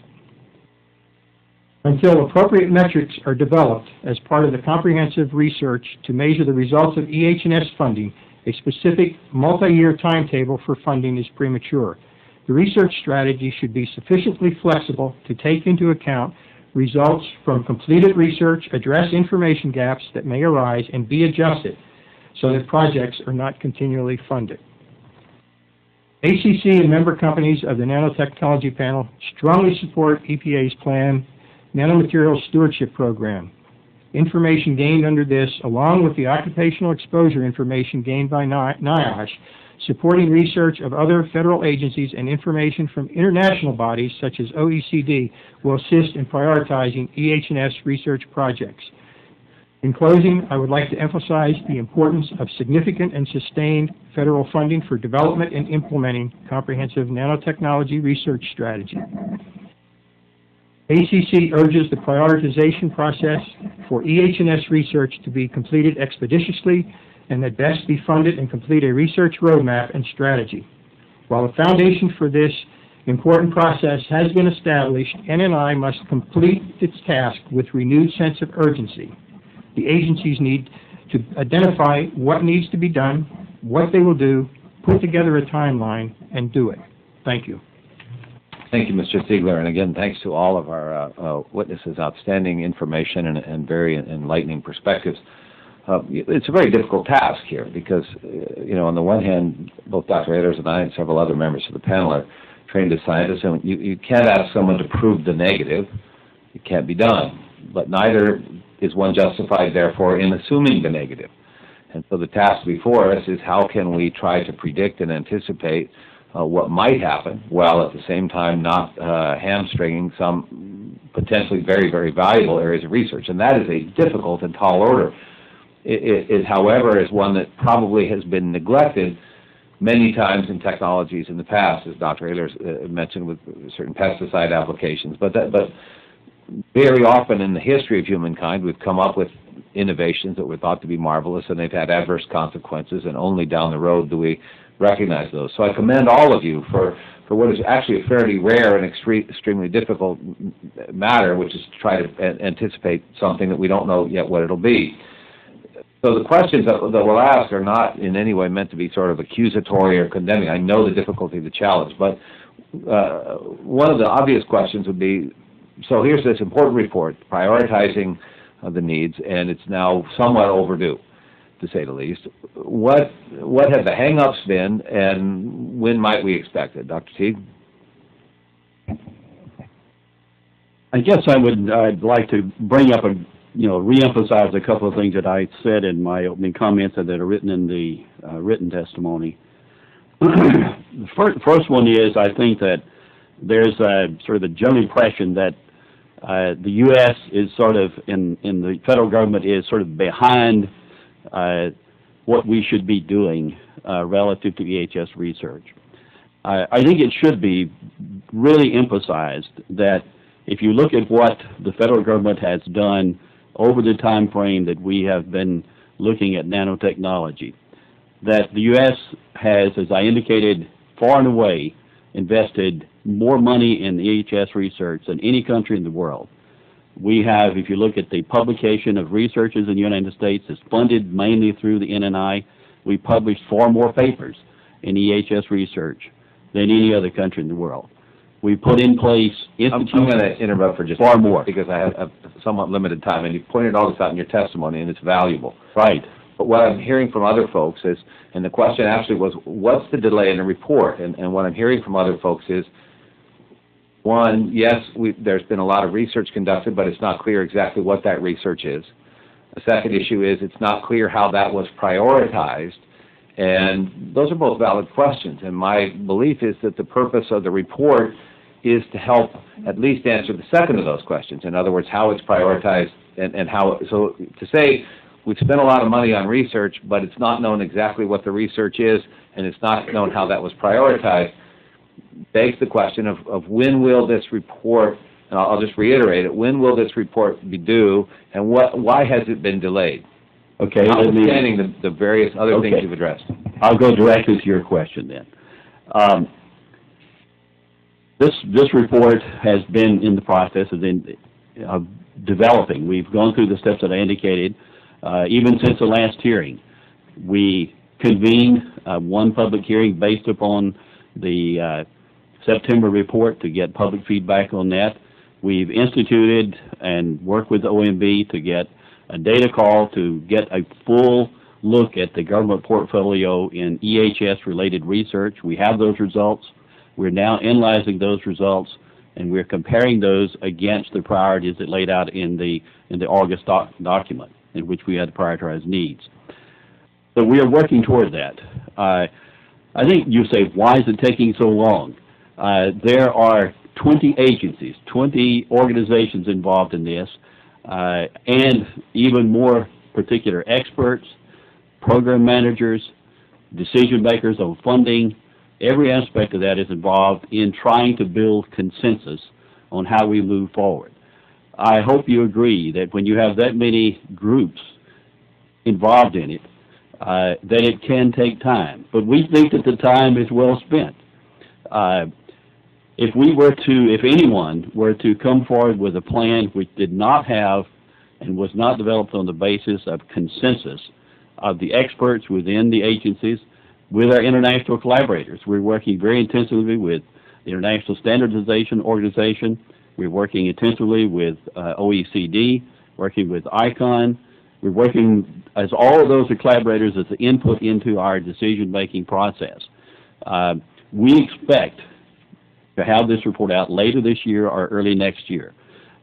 Until appropriate metrics are developed as part of the comprehensive research to measure the results of EH&S funding, a specific multi-year timetable for funding is premature. The research strategy should be sufficiently flexible to take into account results from completed research, address information gaps that may arise, and be adjusted so that projects are not continually funded. ACC and member companies of the Nanotechnology Panel strongly support EPA's planned Nanomaterials Stewardship Program. Information gained under this, along with the occupational exposure information gained by NIOSH, supporting research of other federal agencies and information from international bodies such as OECD, will assist in prioritizing EH&S research projects. In closing, I would like to emphasize the importance of significant and sustained federal funding for development and implementing comprehensive nanotechnology research strategy. ACC urges the prioritization process for EH&S research to be completed expeditiously and that BEST be funded and complete a research roadmap and strategy. While the foundation for this important process has been established, NNI must complete its task with renewed sense of urgency. The agencies need to identify what needs to be done, what they will do, put together a timeline, and do it. Thank you. Thank you, Mr. Ziegler, and again, thanks to all of our witnesses. Outstanding information and very enlightening perspectives. It's a very difficult task here because, on the one hand, both Dr. Ehlers and I and several other members of the panel are trained as scientists, and you can't ask someone to prove the negative. It can't be done. But neither is one justified, therefore, in assuming the negative. And so the task before us is how can we try to predict and anticipate what might happen, while at the same time not hamstringing some potentially very, very valuable areas of research. And that is a difficult and tall order. It, however, is one that probably has been neglected many times in technologies in the past, as Dr. Ehlers mentioned with certain pesticide applications. But very often in the history of humankind, we've come up with innovations that were thought to be marvelous, and they've had adverse consequences, and only down the road do we recognize those. So I commend all of you for what is actually a fairly rare and extremely difficult matter, which is to try to anticipate something that we don't know yet what it'll be. So the questions that we'll ask are not in any way meant to be sort of accusatory or condemning. I know the difficulty of the challenge, but one of the obvious questions would be, so here's this important report prioritizing the needs, and it's now somewhat overdue, to say the least. What have the hang-ups been, and when might we expect it? Dr. Teague? I guess I'd like to bring up reemphasize a couple of things that I said in my opening comments that are written in the written testimony. The first one is, I think that there's sort of a general impression that the U.S. is sort of, in the federal government, is sort of behind what we should be doing relative to EHS research. I think it should be really emphasized that if you look at what the federal government has done over the time frame that we have been looking at nanotechnology, that the U.S. has, as I indicated, far and away invested more money in EHS research than any country in the world. We have, if you look at the publication of researchers in the United States, it's funded mainly through the NNI. We publish far more papers in EHS research than any other country in the world. We put in place institutions. I'm going to interrupt for just far more because I have somewhat limited time, and you pointed all this out in your testimony, and it's valuable. Right. But what I'm hearing from other folks is, and the question actually was, what's the delay in the report? And what I'm hearing from other folks is, one, yes, there's been a lot of research conducted, but it's not clear exactly what that research is. The second issue is it's not clear how that was prioritized. And those are both valid questions. And my belief is that the purpose of the report is to help at least answer the second of those questions. In other words, how it's prioritized and how, so to say we've spent a lot of money on research, but it's not known exactly what the research is, and it's not known how that was prioritized, begs the question of when will this report, and I'll just reiterate it, when will this report be due, and why has it been delayed? Okay. Notwithstanding the various other things you've addressed. I'll go directly to your question then. This report has been in the process of developing. We've gone through the steps that I indicated, even since the last hearing. We convened one public hearing based upon the September report to get public feedback on that. We've instituted and worked with OMB to get a data call to get a full look at the government portfolio in EHS-related research. We have those results. We're now analyzing those results, and we're comparing those against the priorities that laid out in the August document, in which we had to prioritize needs. So we are working toward that. I think you say, why is it taking so long? There are 20 agencies, 20 organizations involved in this, and even more particular experts, program managers, decision makers on funding. Every aspect of that is involved in trying to build consensus on how we move forward. I hope you agree that when you have that many groups involved in it, that it can take time. But we think that the time is well spent. If anyone were to come forward with a plan which did not have and was not developed on the basis of consensus of the experts within the agencies, with our international collaborators. We're working very intensively with the International Standardization Organization. We're working intensively with OECD, working with ICON. We're working as all of those collaborators as the input into our decision-making process. We expect to have this report out later this year or early next year.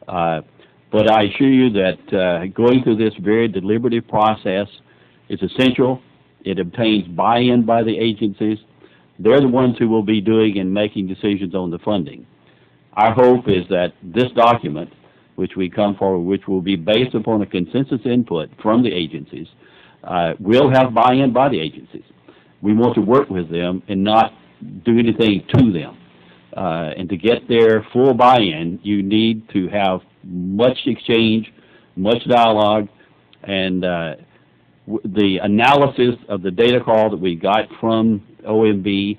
But I assure you that going through this very deliberative process is essential. It obtains buy-in by the agencies. They're the ones who will be doing and making decisions on the funding. Our hope is that this document, which we come forward, which will be based upon a consensus input from the agencies, will have buy-in by the agencies. We want to work with them and not do anything to them. And to get their full buy-in, you need to have much exchange, much dialogue, and the analysis of the data call that we got from OMB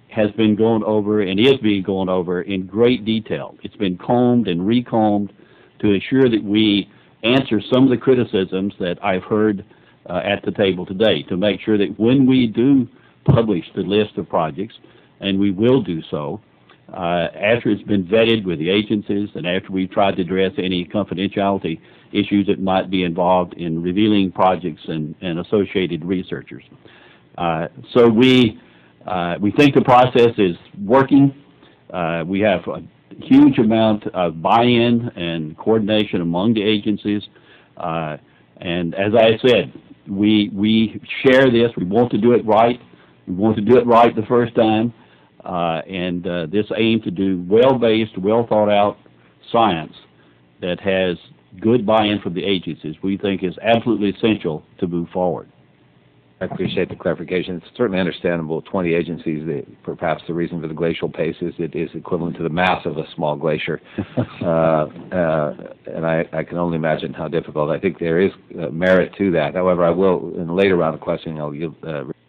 has been gone over and is being gone over in great detail. It's been combed and recombed to ensure that we answer some of the criticisms that I've heard at the table today, to make sure that when we do publish the list of projects, and we will do so, after it's been vetted with the agencies and after we've tried to address any confidentiality issues that might be involved in revealing projects and associated researchers. So we think the process is working. We have a huge amount of buy-in and coordination among the agencies. And as I said, we share this. We want to do it right. We want to do it right the first time. And this aim to do well-based, well-thought-out science that has good buy-in from the agencies, we think is absolutely essential to move forward. I appreciate the clarification. It's certainly understandable. 20 agencies, perhaps the reason for the glacial pace is it is equivalent to the mass of a small glacier. And I can only imagine how difficult. I think there is merit to that. However, I will, in a later round of questioning, I'll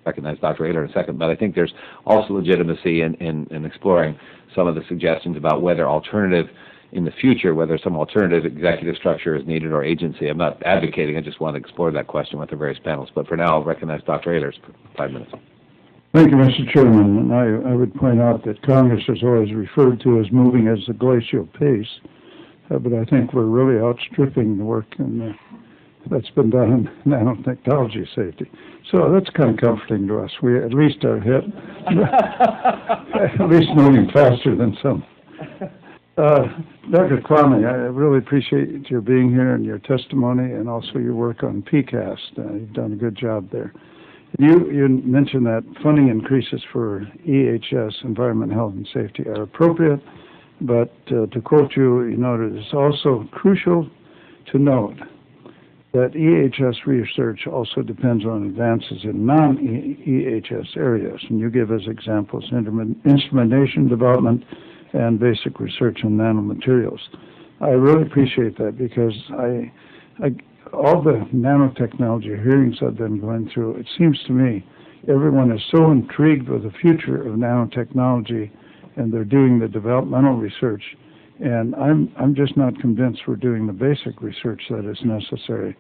recognize Dr. Ayler in a second, but I think there's also legitimacy in exploring some of the suggestions about whether in the future, whether some alternative executive structure is needed or agency. I'm not advocating, I just want to explore that question with the various panels. But for now, I'll recognize Dr. Ayler for 5 minutes. Thank you, Mr. Chairman. And I would point out that Congress is always referred to as moving as the glacial pace, but I think we're really outstripping the work that's been done in nanotechnology safety. So that's kind of comforting to us. We at least are hit, at least moving faster than some. Dr. Kvamme, I really appreciate your being here and your testimony and also your work on PCAST. You've done a good job there. You mentioned that funding increases for EHS, Environment, Health, and Safety, are appropriate, but to quote you, you noted it's also crucial to note that EHS research also depends on advances in non-EHS areas, and you give as examples instrumentation development and basic research on nanomaterials. I really appreciate that because all the nanotechnology hearings I've been going through, it seems to me everyone is so intrigued with the future of nanotechnology, and they're doing the developmental research, and I'm just not convinced we're doing the basic research that is necessary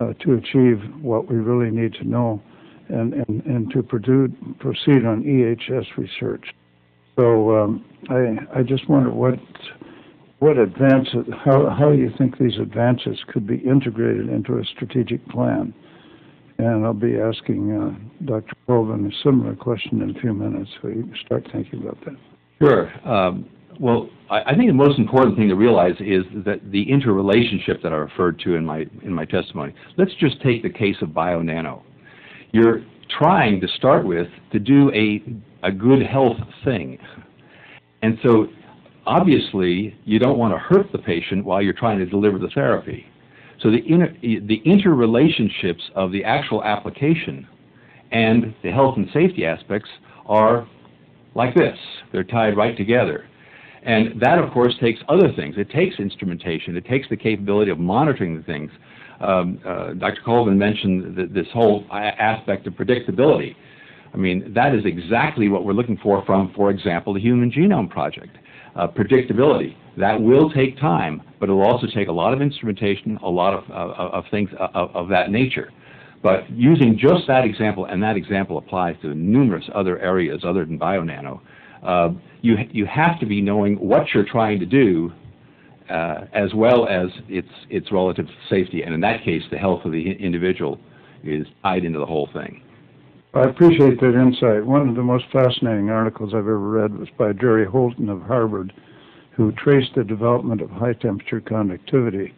to achieve what we really need to know and to proceed on EHS research. So I just wonder what advances, how you think these advances could be integrated into a strategic plan. And I'll be asking Dr. Colvin a similar question in a few minutes, so you can start thinking about that. Sure. Well, I think the most important thing to realize is that the interrelationship that I referred to in my testimony. Let's just take the case of BioNano. You're trying to start with to do a good health thing. And so obviously you don't want to hurt the patient while you're trying to deliver the therapy. So the interrelationships of the actual application and the health and safety aspects are like this. They're tied right together. And that, of course, takes other things. It takes instrumentation. It takes the capability of monitoring the things. Dr. Colvin mentioned this whole aspect of predictability. I mean, that is exactly what we're looking from, for example, the Human Genome Project. Predictability. That will take time, but it will also take a lot of instrumentation, a lot of things of that nature. But using just that example, and that example applies to numerous other areas other than BioNano, you have to be knowing what you're trying to do as well as its relative safety. And in that case, the health of the individual is tied into the whole thing. I appreciate that insight. One of the most fascinating articles I've ever read was by Jerry Holton of Harvard, who traced the development of high-temperature conductivity.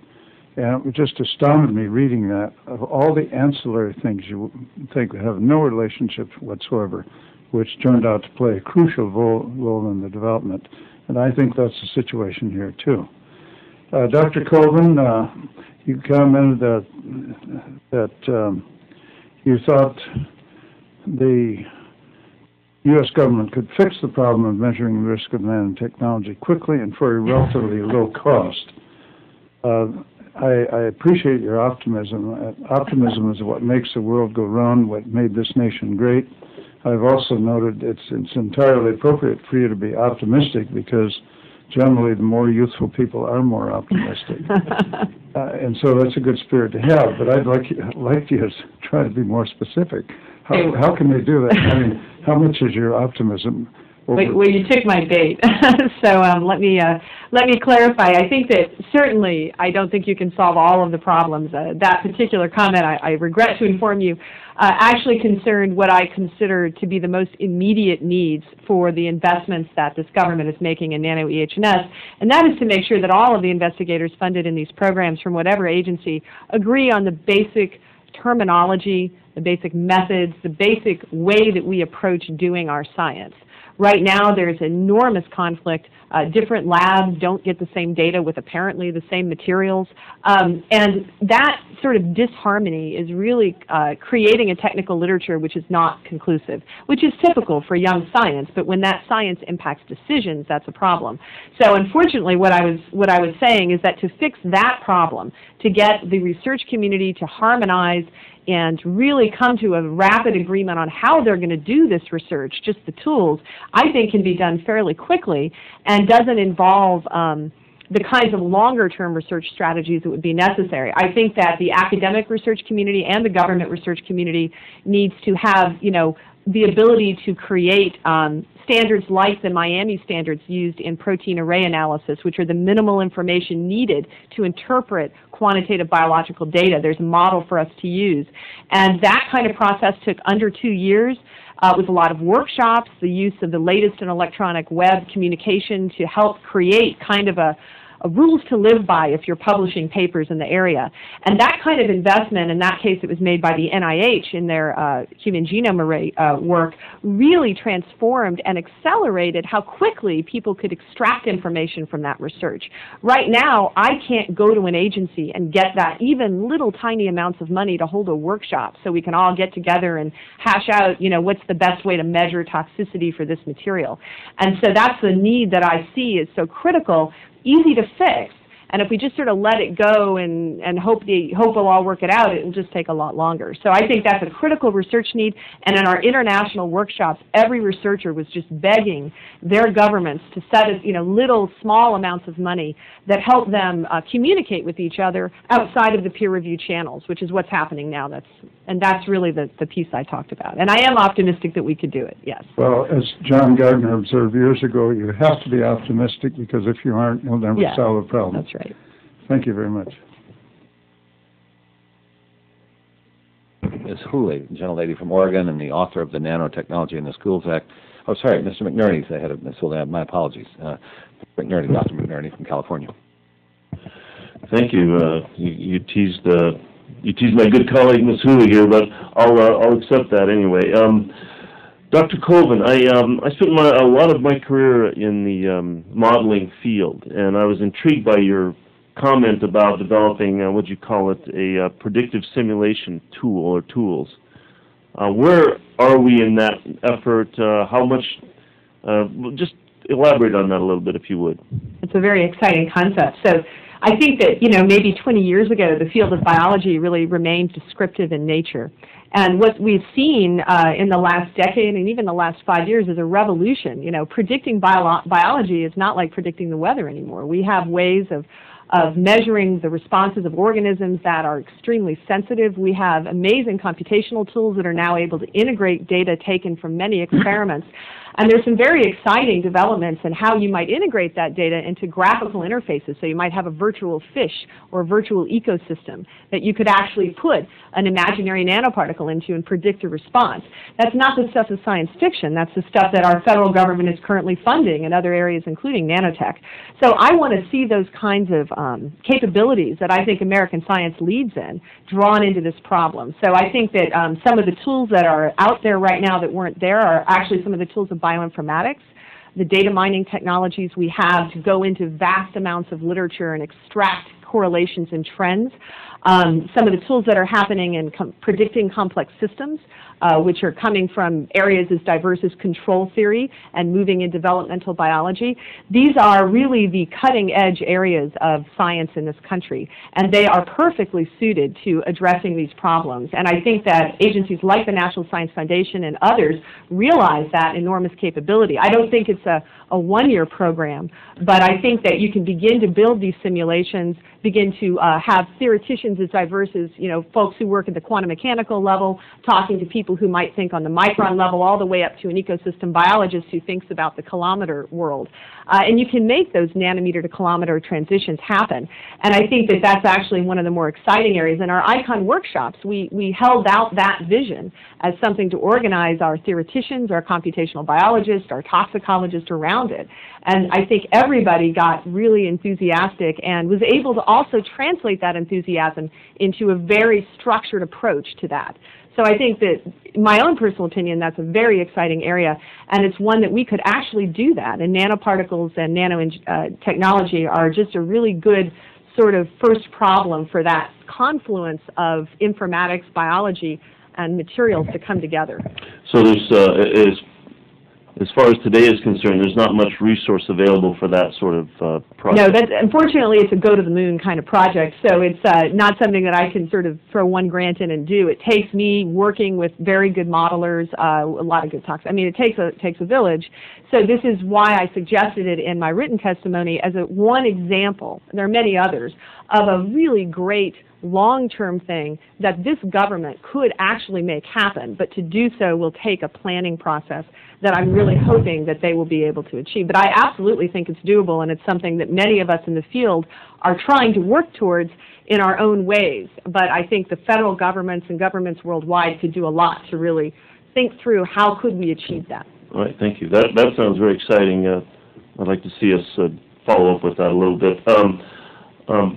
And it just astounded me reading that. Of all the ancillary things you think have no relationship whatsoever, which turned out to play a crucial role in the development. And I think that's the situation here, too. Dr. Colvin, you commented that you thought the U.S. government could fix the problem of measuring the risk of nanotechnology quickly and for a relatively low cost. I appreciate your optimism. Optimism is what makes the world go round, what made this nation great. I've also noted it's entirely appropriate for you to be optimistic because generally the more youthful people are more optimistic. And so that's a good spirit to have, but I'd like you to try to be more specific. How can they do that? I mean, how much is your optimism? Well, you took my bait. So let me clarify. I think that certainly I don't think you can solve all of the problems. That particular comment, I regret to inform you, actually concerned what I consider to be the most immediate needs for the investments that this government is making in nano EHS, and that is to make sure that all of the investigators funded in these programs from whatever agency agree on the basic terminology, the basic methods, the basic way that we approach doing our science. Right now, there's enormous conflict. Different labs don't get the same data with apparently the same materials. And that sort of disharmony is really creating a technical literature which is not conclusive, which is typical for young science. But when that science impacts decisions, that's a problem. So unfortunately, what I was saying is that to fix that problem, to get the research community to harmonize and really come to a rapid agreement on how they're going to do this research, just the tools, I think can be done fairly quickly and doesn't involve the kinds of longer-term research strategies that would be necessary. I think that the academic research community and the government research community needs to have, the ability to create standards like the Miami standards used in protein array analysis, which are the minimal information needed to interpret quantitative biological data. There's a model for us to use. And that kind of process took under 2 years with a lot of workshops, the use of the latest in electronic web communication to help create kind of a rules to live by if you're publishing papers in the area. And that kind of investment, in that case it was made by the NIH in their human genome array work, really transformed and accelerated how quickly people could extract information from that research. Right now, I can't go to an agency and get that even little tiny amounts of money to hold a workshop so we can all get together and hash out, what's the best way to measure toxicity for this material. And so that's the need that I see is so critical, easy to fix. And if we just sort of let it go and hope we'll all work it out, it will just take a lot longer. So I think that's a critical research need. And in our international workshops, every researcher was just begging their governments to set little small amounts of money that help them communicate with each other outside of the peer review channels, which is what's happening now. That's really the piece I talked about. And I am optimistic that we could do it, yes. Well, as John Gardner observed years ago, you have to be optimistic because if you aren't, you'll never solve a problem. That's right. Thank you very much. Ms. Hooley, gentlelady from Oregon and the author of the Nanotechnology in the Schools Act. Oh, sorry, Mr. McNerney's the head of Ms. Hooley. My apologies. McNerney, Dr. McNerney from California. Thank you. You teased my good colleague Ms. Hooley here, but I'll accept that anyway. Dr. Colvin, I spent a lot of my career in the modeling field, and I was intrigued by your comment about developing, what you call it, a predictive simulation tool or tools. Where are we in that effort? How much? Just elaborate on that a little bit, if you would. It's a very exciting concept. So I think that, maybe 20 years ago, the field of biology really remained descriptive in nature. And what we've seen in the last decade and even the last 5 years is a revolution. Predicting biology is not like predicting the weather anymore. We have ways of measuring the responses of organisms that are extremely sensitive. We have amazing computational tools that are now able to integrate data taken from many experiments. And there's some very exciting developments in how you might integrate that data into graphical interfaces. So you might have a virtual fish or a virtual ecosystem that you could actually put an imaginary nanoparticle into and predict a response. That's not the stuff of science fiction. That's the stuff that our federal government is currently funding in other areas, including nanotech. So I want to see those kinds of capabilities that I think American science leads in drawn into this problem. So I think that some of the tools that are out there right now that weren't there are actually some of the tools of bioinformatics, the data mining technologies we have to go into vast amounts of literature and extract correlations and trends. Some of the tools that are happening in predicting complex systems, which are coming from areas as diverse as control theory and moving in developmental biology. These are really the cutting edge areas of science in this country, and they are perfectly suited to addressing these problems. And I think that agencies like the National Science Foundation and others realize that enormous capability. I don't think it's a one-year program, but I think that you can begin to build these simulations, begin to have theoreticians as diverse as, folks who work at the quantum mechanical level, talking to people who might think on the micron level, all the way up to an ecosystem biologist who thinks about the kilometer world. And you can make those nanometer to kilometer transitions happen. And I think that that's actually one of the more exciting areas. In our ICON workshops, we held out that vision as something to organize our theoreticians, our computational biologists, our toxicologists around it. And I think everybody got really enthusiastic and was able to also translate that enthusiasm into a very structured approach to that. So I think that, in my own personal opinion, that's a very exciting area, and it's one that we could actually do that. And nanoparticles and nanotechnology are just a really good sort of first problem for that confluence of informatics, biology, and materials to come together. So there's, as far as today is concerned, there's not much resource available for that sort of project. No, unfortunately, it's a go-to-the-moon kind of project, so it's not something that I can sort of throw one grant in and do. It takes me working with very good modelers, a lot of good talks. I mean, it takes a village. So this is why I suggested it in my written testimony as one example, there are many others, of a really great long-term thing that this government could actually make happen, but to do so will take a planning process that I'm really hoping that they will be able to achieve. But I absolutely think it's doable, and it's something that many of us in the field are trying to work towards in our own ways. But I think the federal governments and governments worldwide could do a lot to really think through how could we achieve that. All right, thank you. That sounds very exciting. I'd like to see us follow up with that a little bit.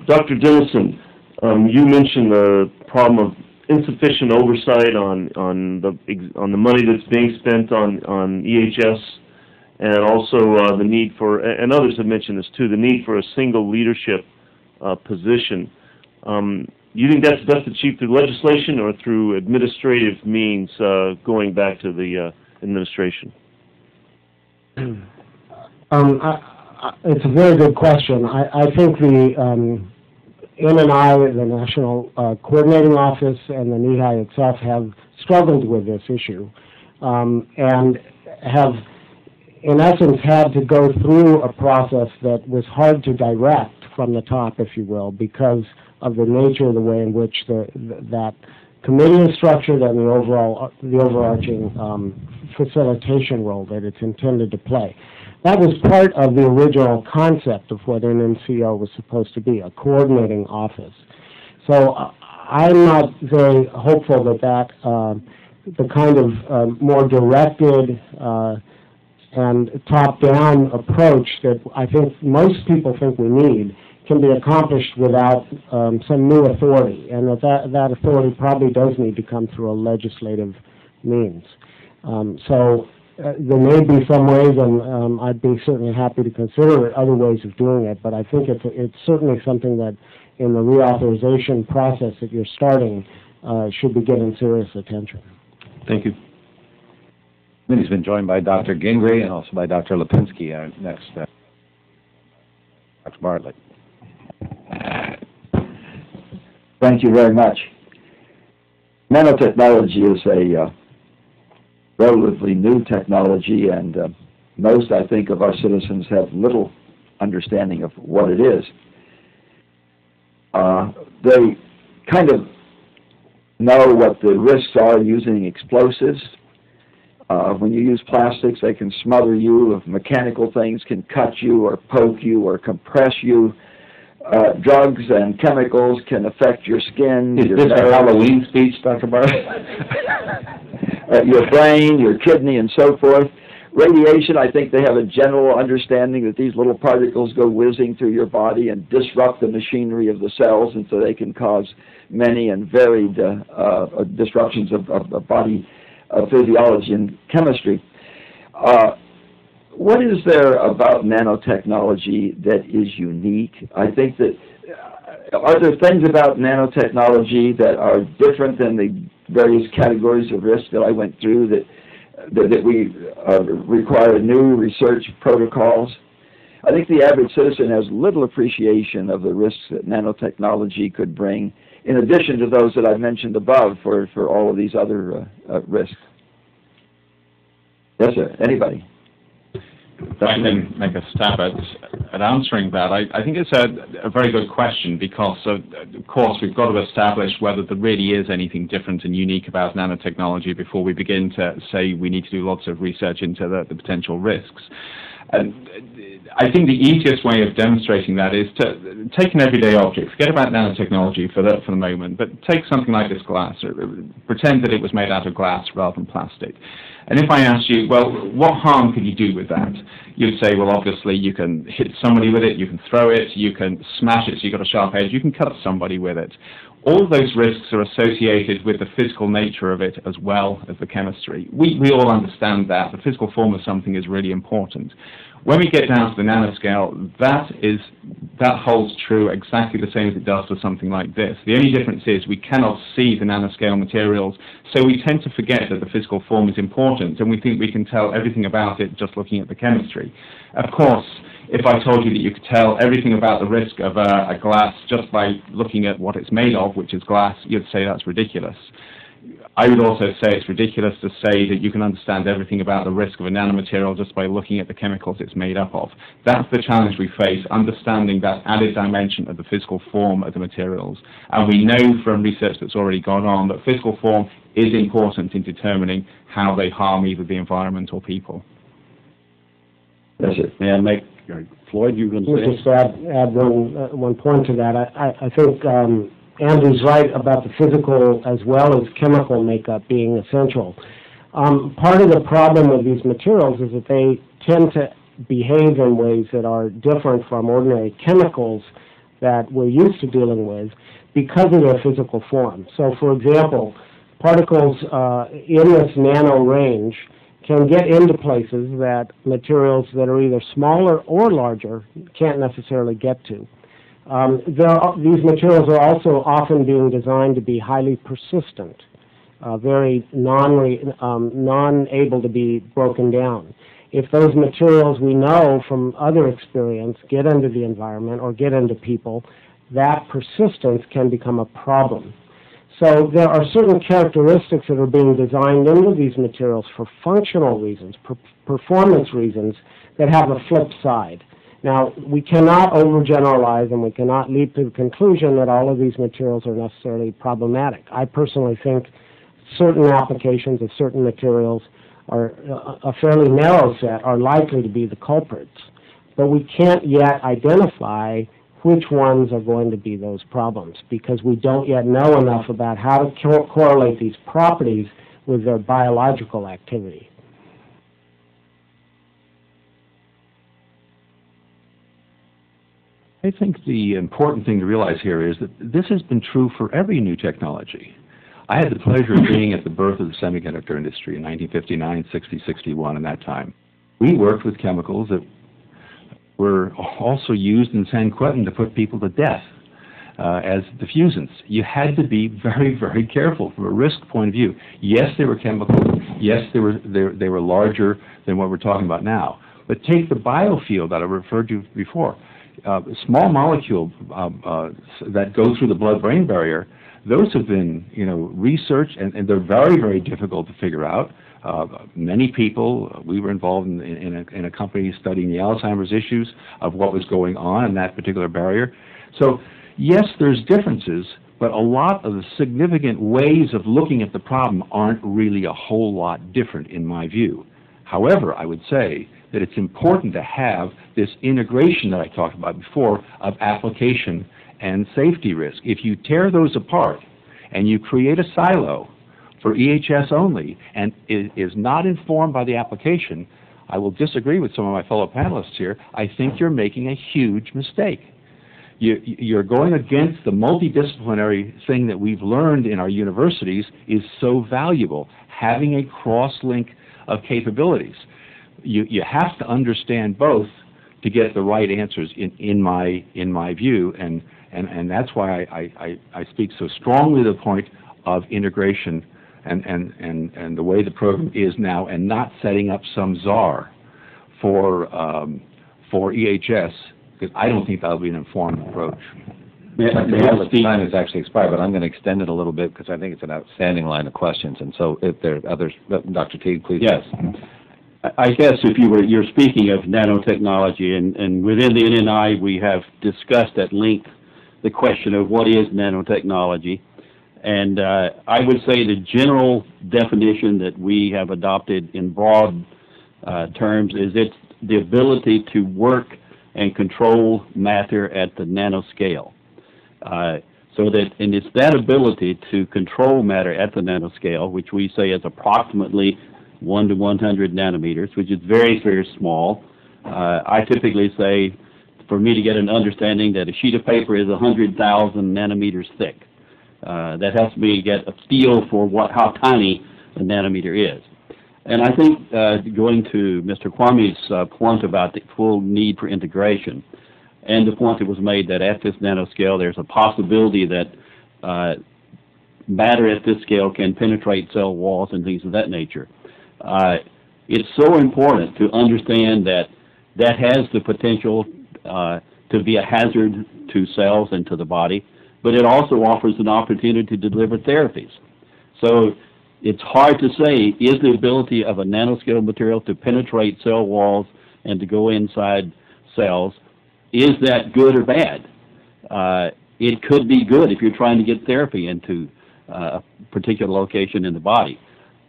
Dr. Denison, you mentioned the problem of insufficient oversight on the money that's being spent on EHS, and also the need for, and others have mentioned this too, the need for a single leadership position. You think that's best achieved through legislation or through administrative means, going back to the administration? It's a very good question. I think the NNI, the National Coordinating Office, and the NEHI itself have struggled with this issue, and have, in essence, had to go through a process that was hard to direct from the top, if you will, because of the nature of the way in which that committee is structured and the overarching facilitation role that it's intended to play. That was part of the original concept of what NNCO was supposed to be, a coordinating office. So I'm not very hopeful that the kind of more directed and top-down approach that I think most people think we need can be accomplished without some new authority, and that authority probably does need to come through a legislative means. There may be some ways, and I'd be certainly happy to consider other ways of doing it, but I think it's certainly something that in the reauthorization process that you're starting should be given serious attention. Thank you. The committee's been joined by Dr. Gingrey and also by Dr. Lipinski. Next, Dr. Bartlett. Thank you very much. Nanotechnology is a relatively new technology, and most, I think, of our citizens have little understanding of what it is. They kind of know what the risks are using explosives. When you use plastics, they can smother you. Mechanical things can cut you or poke you or compress you. Drugs and chemicals can affect your skin. Is this a Halloween speech, Dr. Bartlett? Your brain, your kidney, and so forth. Radiation, I think they have a general understanding that these little particles go whizzing through your body and disrupt the machinery of the cells, and so they can cause many and varied disruptions of body physiology and chemistry. What is there about nanotechnology that is unique? I think that, are there things about nanotechnology that are different than the various categories of risk that I went through that we require new research protocols? I think the average citizen has little appreciation of the risks that nanotechnology could bring, in addition to those that I've mentioned above for all of these other risks. Yes, sir. Anybody? I can make a stab at answering that. I think it's a very good question because, of course, we've got to establish whether there really is anything different and unique about nanotechnology before we begin to say we need to do lots of research into the potential risks. And I think the easiest way of demonstrating that is to take an everyday object. Forget about nanotechnology for the moment, but take something like this glass. Or pretend that it was made out of glass rather than plastic. And if I asked you, well, what harm could you do with that? You'd say, well, obviously you can hit somebody with it, you can throw it, you can smash it so you've got a sharp edge, you can cut somebody with it. All of those risks are associated with the physical nature of it as well as the chemistry. We all understand that. The physical form of something is really important. When we get down to the nanoscale, that holds true exactly the same as it does for something like this. The only difference is we cannot see the nanoscale materials, so we tend to forget that the physical form is important, and we think we can tell everything about it just looking at the chemistry. Of course, if I told you that you could tell everything about the risk of a glass just by looking at what it's made of, which is glass, you'd say that's ridiculous. I would also say it's ridiculous to say that you can understand everything about the risk of a nanomaterial just by looking at the chemicals it's made up of. That's the challenge we face, understanding that added dimension of the physical form of the materials. And we know from research that's already gone on that physical form is important in determining how they harm either the environment or people. That's it. May I make, Floyd, you were going to say? Just add one point to that. I think Andrew's right about the physical as well as chemical makeup being essential. Part of the problem with these materials is that they tend to behave in ways that are different from ordinary chemicals that we're used to dealing with because of their physical form. So, for example, particles in this nano range can get into places that materials that are either smaller or larger can't necessarily get to. These materials are also often being designed to be highly persistent, very non-able to be broken down. If those materials we know from other experience get into the environment or get into people, that persistence can become a problem. So there are certain characteristics that are being designed into these materials for functional reasons, performance reasons, that have a flip side. Now, we cannot overgeneralize and we cannot leap to the conclusion that all of these materials are necessarily problematic. I personally think certain applications of certain materials are a fairly narrow set are likely to be the culprits. But we can't yet identify which ones are going to be those problems because we don't yet know enough about how to correlate these properties with their biological activity. I think the important thing to realize here is that this has been true for every new technology. I had the pleasure of being at the birth of the semiconductor industry in 1959, 60, 61, in that time. We worked with chemicals that were also used in San Quentin to put people to death as diffusants. You had to be very, very careful from a risk point of view. Yes, they were chemicals. Yes, they were larger than what we're talking about now. But take the biofield that I referred to before. Small molecules that go through the blood-brain barrier, those have been, researched, and they're very, very difficult to figure out. Many people, we were involved in a company studying the Alzheimer's issues of what was going on in that particular barrier. So, yes, there's differences, but a lot of the significant ways of looking at the problem aren't really a whole lot different in my view. However, I would say that it's important to have this integration that I talked about before of application and safety risk. If you tear those apart and you create a silo for EHS only and it is not informed by the application, I will disagree with some of my fellow panelists here. I think you're making a huge mistake. You're going against the multidisciplinary thing that we've learned in our universities is so valuable, having a cross-link of capabilities. You have to understand both to get the right answers in my view, and that's why I speak so strongly to the point of integration and the way the program is now, and not setting up some czar for EHS, because I don't think that'll be an informed approach. The time has actually expired, but I'm going to extend it a little bit because I think it's an outstanding line of questions. And so, if there are others, Dr. Teague, please. Yes. I guess if you're speaking of nanotechnology, and within the NNI we have discussed at length the question of what is nanotechnology, and I would say the general definition that we have adopted in broad terms is it's the ability to work and control matter at the nanoscale. And it's that ability to control matter at the nanoscale, which we say is approximately 1 to 100 nanometers, which is very, very small. I typically say, for me to get an understanding that a sheet of paper is 100,000 nanometers thick. That helps me get a feel for how tiny a nanometer is. And I think going to Mr. Kwame's point about the full need for integration, and the point that was made that at this nanoscale there's a possibility that matter at this scale can penetrate cell walls and things of that nature. It's so important to understand that that has the potential to be a hazard to cells and to the body, but it also offers an opportunity to deliver therapies. So it's hard to say, is the ability of a nanoscale material to penetrate cell walls and to go inside cells, is that good or bad? It could be good if you're trying to get therapy into a particular location in the body.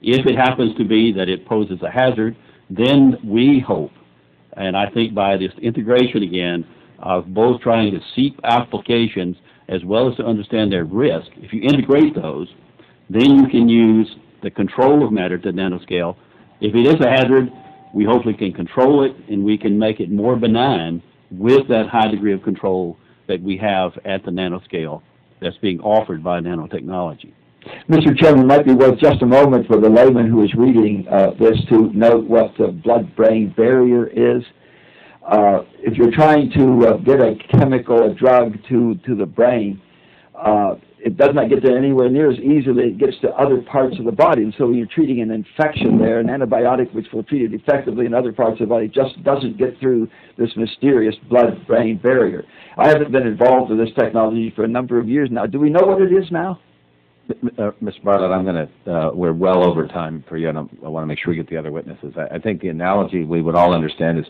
If it happens to be that it poses a hazard, then we hope, and I think by this integration again of both trying to seek applications as well as to understand their risk, if you integrate those, then you can use the control of matter to nanoscale. If it is a hazard, we hopefully can control it, and we can make it more benign with that high degree of control that we have at the nanoscale that's being offered by nanotechnology. Mr. Chairman, it might be worth just a moment for the layman who is reading this to note what the blood-brain barrier is. If you're trying to get a chemical, a drug to the brain, it does not get there anywhere near as easily. It gets to other parts of the body. And so when you're treating an infection there, an antibiotic which will treat it effectively in other parts of the body just doesn't get through this mysterious blood-brain barrier. I haven't been involved with this technology for a number of years now. Do we know what it is now? Mr. Bartlett, I'm going to, we're well over time for you, and I want to make sure we get the other witnesses. I think the analogy we would all understand is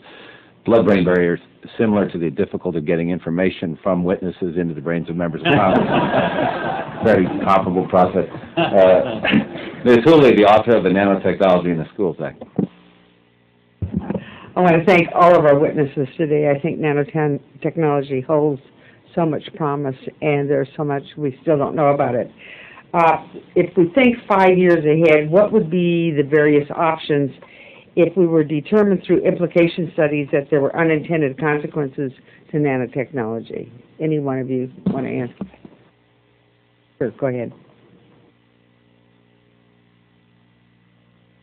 blood-brain barriers similar to the difficulty of getting information from witnesses into the brains of members of Congress. Very comparable process. Ms. Hooley, the author of the Nanotechnology in the Schools Act. I want to thank all of our witnesses today. I think nanotechnology holds so much promise, and there's so much we still don't know about it. If we think 5 years ahead, what would be the various options if we were determined through implication studies that there were unintended consequences to nanotechnology? Any one of you want to answer? Sure, go ahead.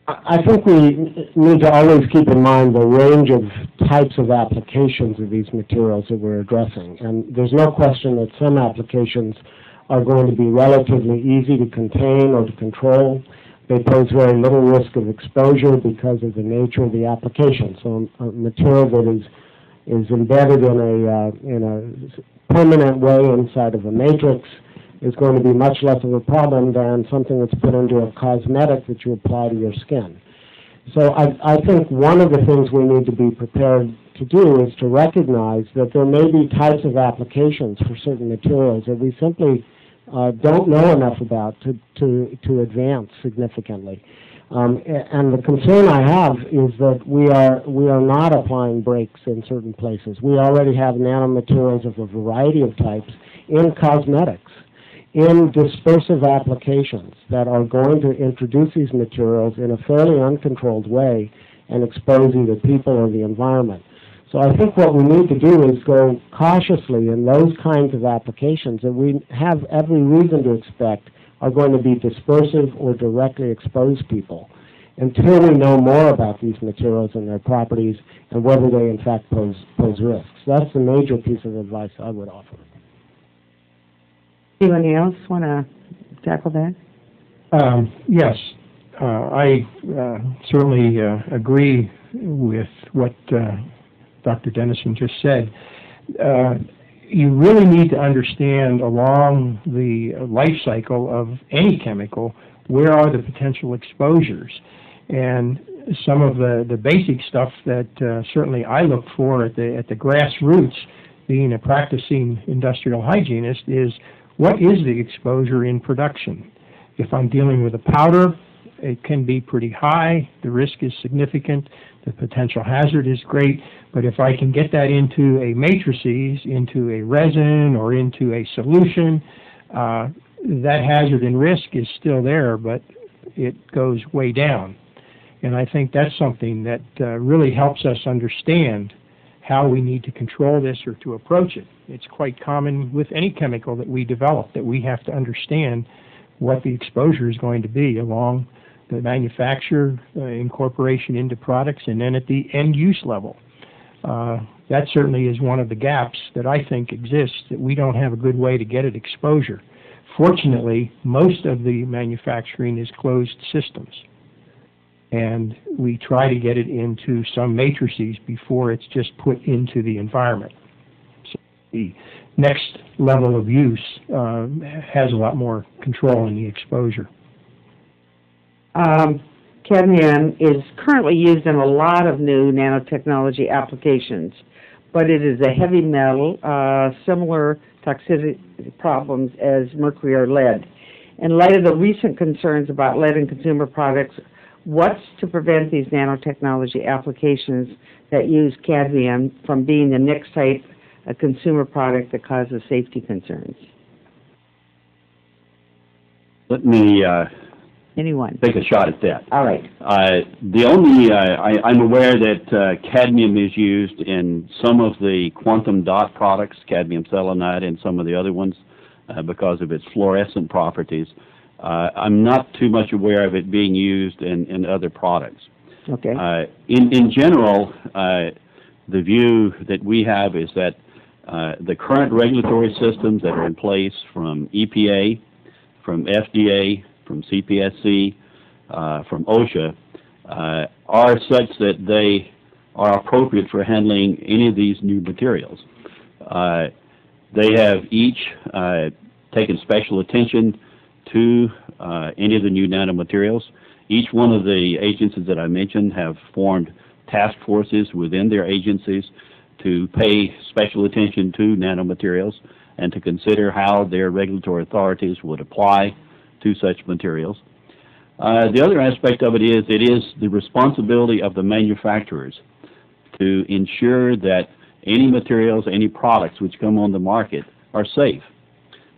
I think we need to always keep in mind the range of types of applications of these materials that we're addressing. And there's no question that some applications are going to be relatively easy to contain or to control. They pose very little risk of exposure because of the nature of the application. So a material that is embedded in a permanent way inside of a matrix is going to be much less of a problem than something that's put into a cosmetic that you apply to your skin. So I think one of the things we need to be prepared to do is to recognize that there may be types of applications for certain materials that we simply don't know enough about to advance significantly. And the concern I have is that we are not applying brakes in certain places. We already have nanomaterials of a variety of types in cosmetics, in dispersive applications that are going to introduce these materials in a fairly uncontrolled way and expose either people or the environment. So I think what we need to do is go cautiously in those kinds of applications that we have every reason to expect are going to be dispersive or directly expose people until we know more about these materials and their properties and whether they in fact pose risks. That's the major piece of advice I would offer. Anyone else want to tackle that? Yes, I certainly agree with what Dr. Denison just said. You really need to understand along the life cycle of any chemical, where are the potential exposures? And some of the basic stuff that certainly I look for at the grassroots, being a practicing industrial hygienist, is what is the exposure in production? If I'm dealing with a powder, it can be pretty high, the risk is significant, the potential hazard is great, but if I can get that into a matrices, into a resin, or into a solution, that hazard and risk is still there, but it goes way down. And I think that's something that really helps us understand how we need to control this or to approach it. It's quite common with any chemical that we develop that we have to understand what the exposure is going to be along the manufacture, incorporation into products, and then at the end use level. That certainly is one of the gaps that I think exists, that we don't have a good way to get at exposure. Fortunately, most of the manufacturing is closed systems, and we try to get it into some matrices before it's just put into the environment. So the next level of use has a lot more control in the exposure. Cadmium is currently used in a lot of new nanotechnology applications, but it is a heavy metal, similar toxicity problems as mercury or lead. In light of the recent concerns about lead in consumer products, what's to prevent these nanotechnology applications that use cadmium from being the next type of consumer product that causes safety concerns? Let me Anyone? Take a shot at that. All right. I'm aware that cadmium is used in some of the quantum dot products, cadmium selenide and some of the other ones, because of its fluorescent properties. I'm not too much aware of it being used in other products. Okay. In general, the view that we have is that the current regulatory systems that are in place from EPA, from FDA, from CPSC, from OSHA, are such that they are appropriate for handling any of these new materials. They have each taken special attention to any of the new nanomaterials. Each one of the agencies that I mentioned have formed task forces within their agencies to pay special attention to nanomaterials and to consider how their regulatory authorities would apply to such materials. The other aspect of it is the responsibility of the manufacturers to ensure that any materials, any products which come on the market are safe.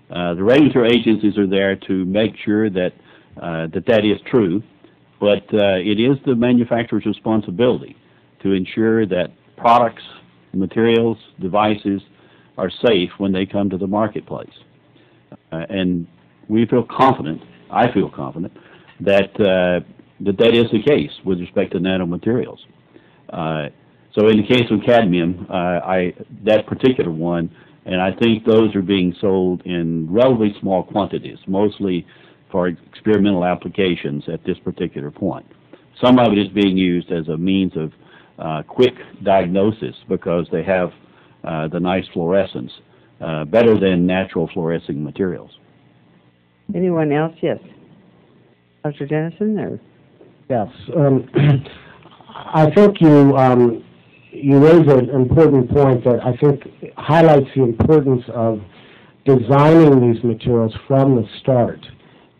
The regulatory agencies are there to make sure that that is true, but it is the manufacturer's responsibility to ensure that products, materials, devices are safe when they come to the marketplace. And we feel confident, I feel confident, that that is the case with respect to nanomaterials. So in the case of cadmium, that particular one, and I think those are being sold in relatively small quantities, mostly for experimental applications at this particular point. Some of it is being used as a means of quick diagnosis because they have the nice fluorescence, better than natural fluorescing materials. Anyone else? Yes. Dr. Denison? Or? Yes. I think you raise an important point that I think highlights the importance of designing these materials from the start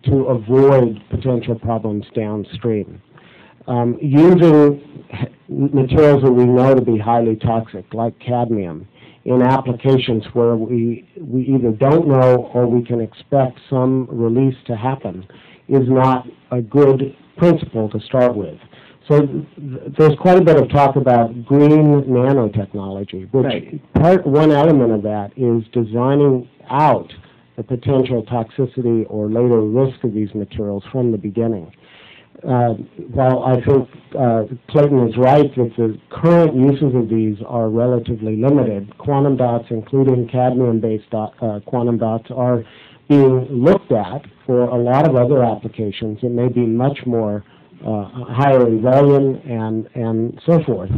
to avoid potential problems downstream. Using materials that we know to be highly toxic, like cadmium, in applications where we either don't know or we can expect some release to happen is not a good principle to start with. So there's quite a bit of talk about green nanotechnology, which one element of that is designing out the potential toxicity or later risk of these materials from the beginning. While I think Clayton is right that the current uses of these are relatively limited, quantum dots, including cadmium-based quantum dots, are being looked at for a lot of other applications that may be much more higher in volume and so forth.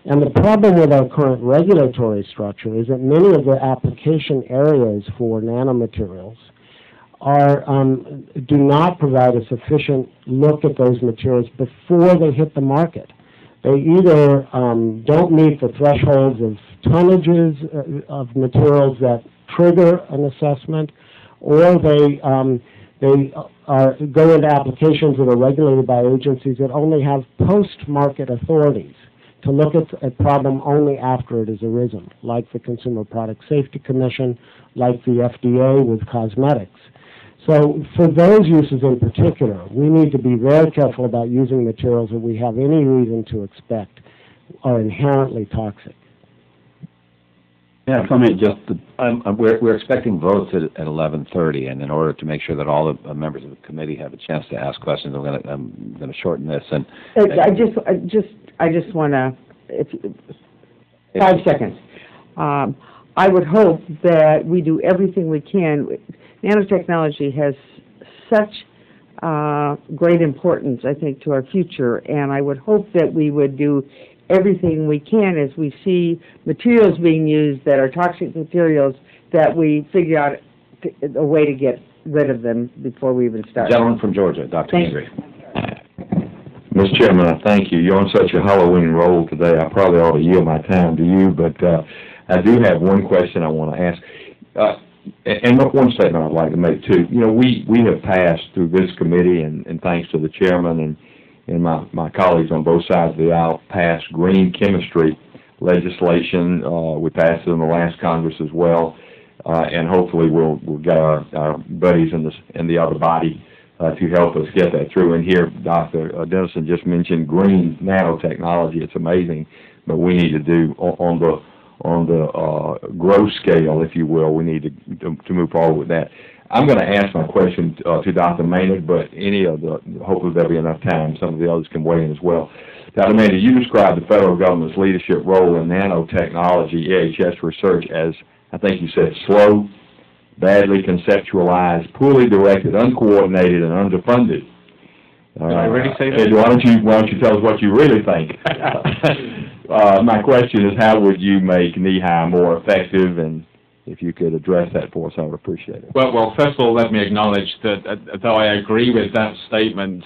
And the problem with our current regulatory structure is that many of the application areas for nanomaterials do not provide a sufficient look at those materials before they hit the market. They either don't meet the thresholds of tonnages of materials that trigger an assessment, or they go into applications that are regulated by agencies that only have post-market authorities to look at a problem only after it has arisen, like the Consumer Product Safety Commission, like the FDA with cosmetics. So for those uses in particular, we need to be very careful about using materials that we have any reason to expect are inherently toxic. Yeah, comment just we're expecting votes at 11:30, and in order to make sure that all the members of the committee have a chance to ask questions, I'm going to shorten this. And I just want to 5 seconds. I would hope that we do everything we can. Nanotechnology has such great importance, I think, to our future, and I would hope that we would do everything we can as we see materials being used that are toxic materials, that we figure out a way to get rid of them before we even start. Gentleman from Georgia, Dr. Henry. Mr. Chairman, I thank you. You're on such a Halloween roll today. I probably ought to yield my time to you, but I do have one question I want to ask. And one statement I'd like to make, too. You know, we have passed through this committee, and thanks to the chairman and my colleagues on both sides of the aisle, passed green chemistry legislation. We passed it in the last Congress as well, and hopefully we'll get our buddies in the other body to help us get that through. And here, Dr. Denison just mentioned green nanotechnology. It's amazing, but we need to do on the growth scale, if you will. We need to move forward with that. I'm going to ask my question to Dr. Maynard, but hopefully there'll be enough time. Some of the others can weigh in as well. Dr. Maynard, you described the federal government's leadership role in nanotechnology EHS research as, I think you said, slow, badly conceptualized, poorly directed, uncoordinated, and underfunded. Did I really say that? Why don't you tell us what you really think? My question is, how would you make NEHI more effective? And if you could address that for us, I would appreciate it. Well, first of all, let me acknowledge that though I agree with that statement,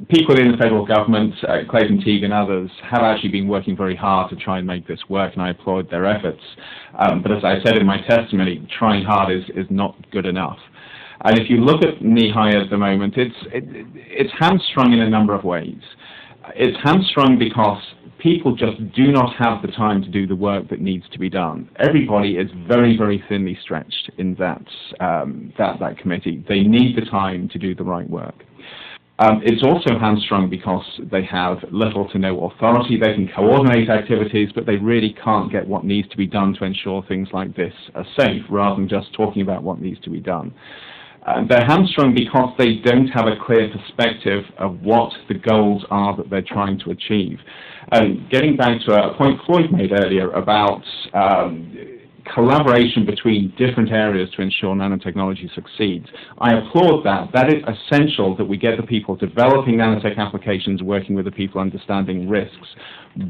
people in the federal government, Clayton, Teague, and others, have actually been working very hard to try and make this work, and I applaud their efforts. But as I said in my testimony, trying hard is not good enough. And if you look at NEHI at the moment, it's hamstrung in a number of ways. It's hamstrung because people just do not have the time to do the work that needs to be done. Everybody is very, very thinly stretched in that committee. They need the time to do the right work. It's also hamstrung because they have little to no authority. They can coordinate activities, but they really can't get what needs to be done to ensure things like this are safe, rather than just talking about what needs to be done. They're hamstrung because they don't have a clear perspective of what the goals are that they're trying to achieve. Getting back to a point Floyd made earlier about collaboration between different areas to ensure nanotechnology succeeds, I applaud that. That is essential, that we get the people developing nanotech applications working with the people understanding risks.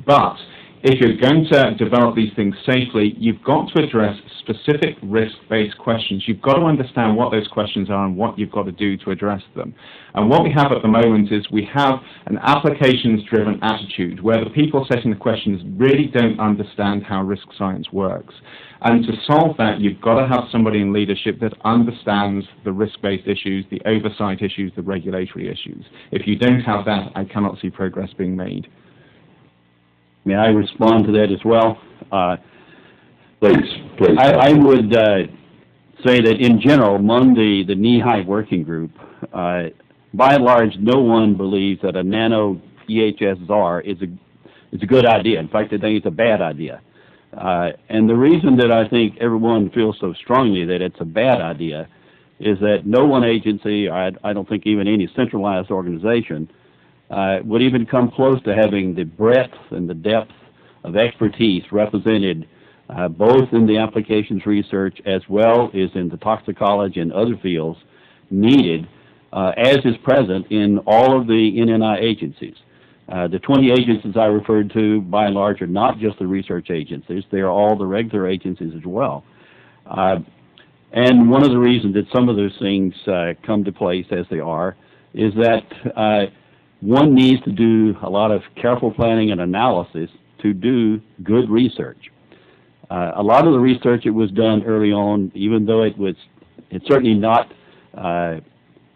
But if you're going to develop these things safely, you've got to address specific risk-based questions. You've got to understand what those questions are and what you've got to do to address them. And what we have at the moment is we have an applications-driven attitude where the people setting the questions really don't understand how risk science works. And to solve that, you've got to have somebody in leadership that understands the risk-based issues, the oversight issues, the regulatory issues. If you don't have that, I cannot see progress being made. May I respond to that as well? Please. I would say that in general, among the NEHI working group, by and large, no one believes that a nano EHS czar is a good idea. In fact, they think it's a bad idea. And the reason that I think everyone feels so strongly that it's a bad idea is that no one agency, I don't think even any centralized organization, would even come close to having the breadth and the depth of expertise represented both in the applications research as well as in the toxicology and other fields needed as is present in all of the NNI agencies. The 20 agencies I referred to, by and large, are not just the research agencies. They are all the regular agencies as well. And one of the reasons that some of those things come to place as they are is that one needs to do a lot of careful planning and analysis to do good research. A lot of the research that was done early on, even though it's certainly not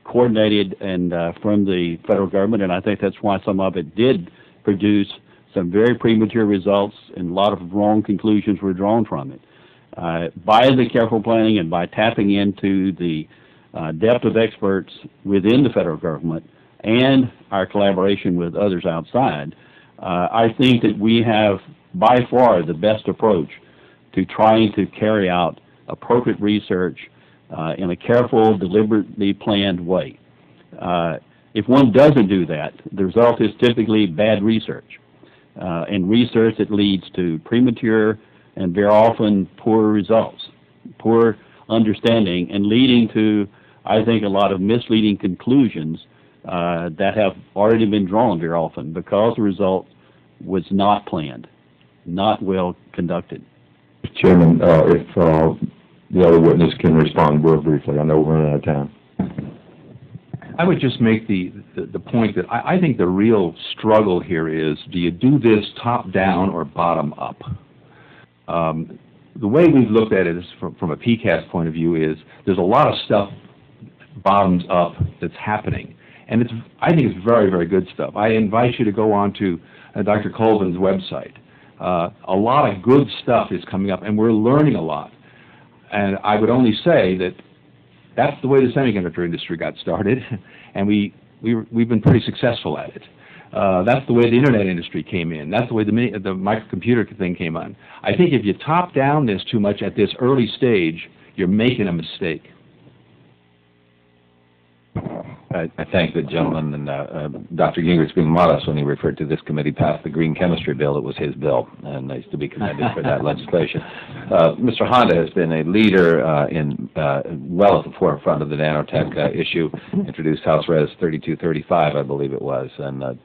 coordinated and from the federal government, and I think that's why some of it did produce some very premature results, and a lot of wrong conclusions were drawn from it. By the careful planning and by tapping into the depth of experts within the federal government and our collaboration with others outside, I think that we have by far the best approach to trying to carry out appropriate research in a careful, deliberately planned way. If one doesn't do that, the result is typically bad research, and research that leads to premature and very often poor results, poor understanding, and leading to, I think, a lot of misleading conclusions that have already been drawn very often because the result was not planned, not well conducted. Chairman, if the other witness can respond real briefly. I know we're running out of time. I would just make the point that I think the real struggle here is, do you do this top-down or bottom-up? The way we've looked at it is from a PCAST point of view is there's a lot of stuff bottoms-up that's happening. And I think it's very, very good stuff. I invite you to go on to Dr. Colvin's website. A lot of good stuff is coming up, and we're learning a lot. And I would only say that That's the way the semiconductor industry got started, and we've been pretty successful at it. That's the way the internet industry came in. That's the way the microcomputer thing came on. I think if you top down this too much at this early stage, you're making a mistake. I thank the gentleman, and Dr. Gingrich's being modest when he referred to this committee passed the green chemistry bill. It was his bill, and he's to be commended for that legislation. Mr. Honda has been a leader well at the forefront of the nanotech issue, introduced House Res 3235, I believe it was. And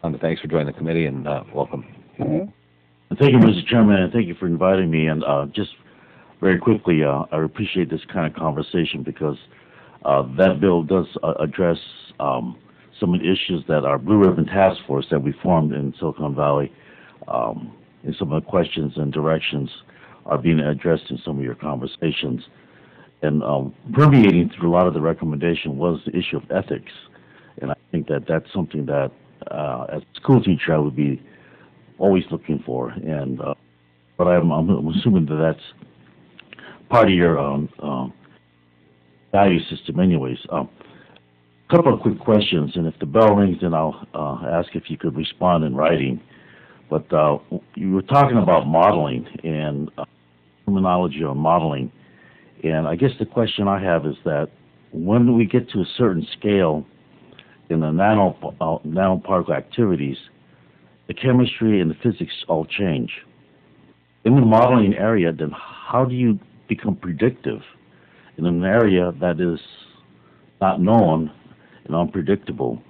Honda, thanks for joining the committee, and welcome. Thank you, Mr. Chairman, and thank you for inviting me. And just very quickly, I appreciate this kind of conversation because that bill does address some of the issues that our Blue Ribbon Task Force that we formed in Silicon Valley, and some of the questions and directions are being addressed in some of your conversations. And permeating through a lot of the recommendation was the issue of ethics. And I think that that's something that, as a school teacher, I would be always looking for. And but I'm assuming that that's part of your value system anyways. A couple of quick questions, and if the bell rings, then I'll ask if you could respond in writing. But you were talking about modeling and terminology on modeling, and I guess the question I have is that when we get to a certain scale in the nanoparticle activities, the chemistry and the physics all change. In the modeling area, then how do you become predictive in an area that is not known and unpredictable?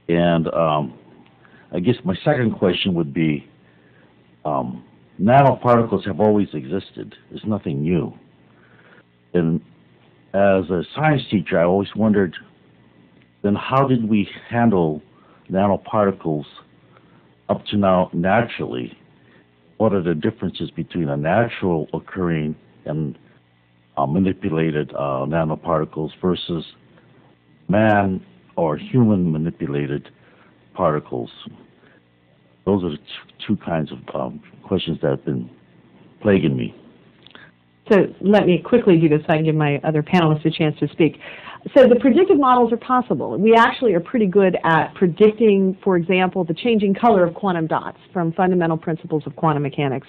And I guess my second question would be, nanoparticles have always existed. There's nothing new. And as a science teacher, I always wondered, then how did we handle nanoparticles up to now naturally? What are the differences between a natural occurring and manipulated nanoparticles versus man or human manipulated particles? Those are the two kinds of questions that have been plaguing me. So let me quickly do this so I can give my other panelists a chance to speak. So the predictive models are possible. We actually are pretty good at predicting, for example, the changing color of quantum dots from fundamental principles of quantum mechanics.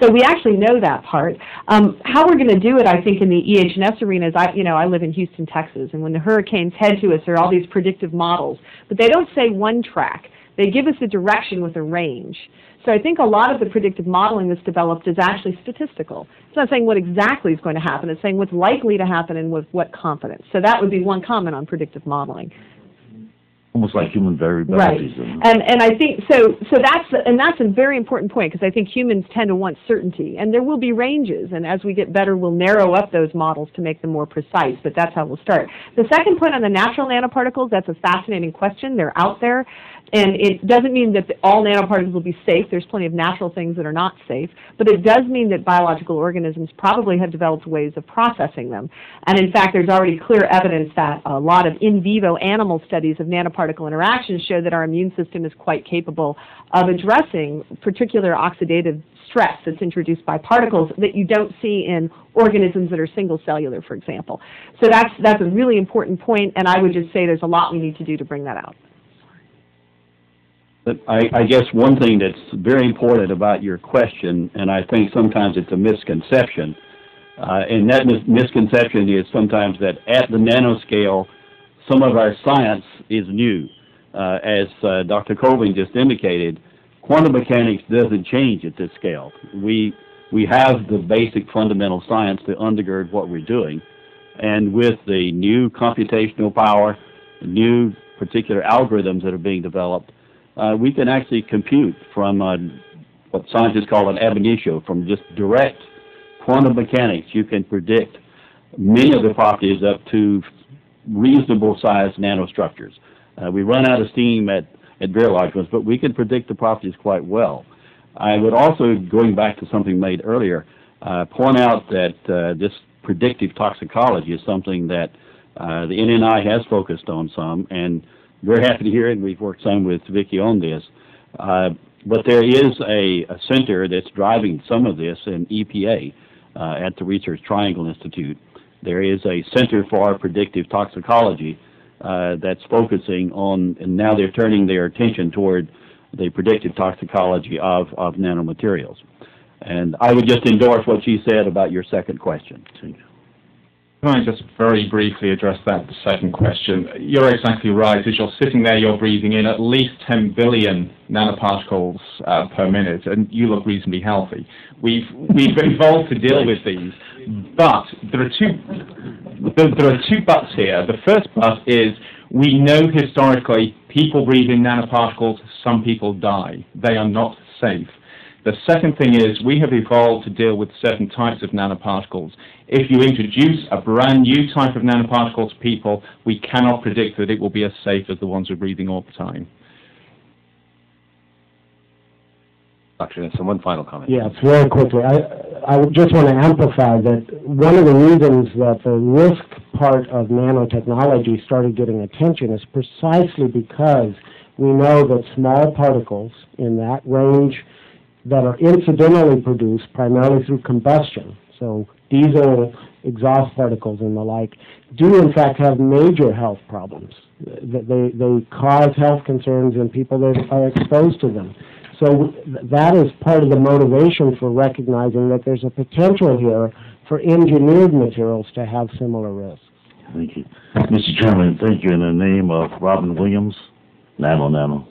So we actually know that part. How we're going to do it, I think, in the EH&S arena is, I live in Houston, Texas, and when the hurricanes head to us, there are all these predictive models. But they don't say one track. They give us a direction with a range. So I think a lot of the predictive modeling that's developed is actually statistical. It's not saying what exactly is going to happen. It's saying what's likely to happen and with what confidence. So that would be one comment on predictive modeling. Almost like human variabilities. Right. And I think, so that's a very important point, because I think humans tend to want certainty. And there will be ranges, and as we get better, we'll narrow up those models to make them more precise, but that's how we'll start. The second point on the natural nanoparticles, that's a fascinating question. They're out there. And it doesn't mean that all nanoparticles will be safe. There's plenty of natural things that are not safe. But it does mean that biological organisms probably have developed ways of processing them. And in fact, there's already clear evidence that a lot of in vivo animal studies of nanoparticle interactions show that our immune system is quite capable of addressing particular oxidative stress that's introduced by particles that you don't see in organisms that are single cellular, for example. So that's a really important point, and I would just say there's a lot we need to do to bring that out. I guess one thing that's very important about your question, and I think sometimes it's a misconception, and that misconception is sometimes that at the nanoscale, some of our science is new. As Dr. Colvin just indicated, quantum mechanics doesn't change at this scale. We have the basic fundamental science to undergird what we're doing, and with the new computational power, new particular algorithms that are being developed, we can actually compute from what scientists call an ab initio, from just direct quantum mechanics. You can predict many of the properties up to reasonable sized nanostructures. We run out of steam at very large ones, but we can predict the properties quite well. I would also, going back to something made earlier, point out that this predictive toxicology is something that the NNI has focused on some, and very happy to hear it, and we've worked some with Vicki on this. But there is a center that's driving some of this in EPA at the Research Triangle Institute. there is a Center for Predictive Toxicology that's focusing on, and now they're turning their attention toward the predictive toxicology of nanomaterials. And I would just endorse what she said about your second question. Can I just very briefly address that second question? You're exactly right. As you're sitting there, you're breathing in at least 10 billion nanoparticles per minute, and you look reasonably healthy. We've evolved to deal with these, but there are two buts here. The first but is we know historically people breathe in nanoparticles, some people die. They are not safe. The second thing is we have evolved to deal with certain types of nanoparticles. If you introduce a brand new type of nanoparticle to people, we cannot predict that it will be as safe as the ones we're breathing all the time. Dr. Denison, one final comment. Yes, very quickly. I just want to amplify that one of the reasons that the risk part of nanotechnology started getting attention is precisely because we know that small particles in that range that are incidentally produced primarily through combustion, so diesel exhaust particles and the like, do in fact have major health problems. They cause health concerns in people that are exposed to them. So that is part of the motivation for recognizing that there's a potential here for engineered materials to have similar risks. Thank you. Mr. Chairman, thank you. In the name of Robin Williams, Nano.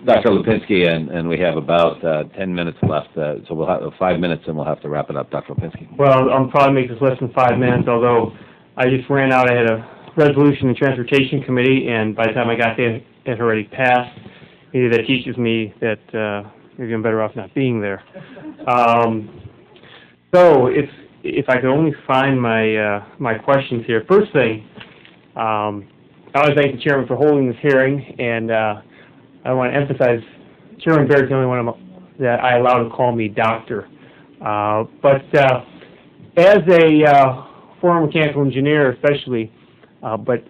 Dr. Lipinski, and we have about 10 minutes left, so we'll have 5 minutes and we'll have to wrap it up. Dr. Lipinski. Well, I'll probably make this less than 5 minutes, although I just ran out. I had a resolution in the Transportation Committee, and by the time I got there, it had already passed. Maybe that teaches me that maybe I'm better off not being there. So if I could only find my questions here. First thing, I want to thank the chairman for holding this hearing, and I want to emphasize Chairman Barrett's the only one that I allow to call me doctor. But as a former mechanical engineer especially, but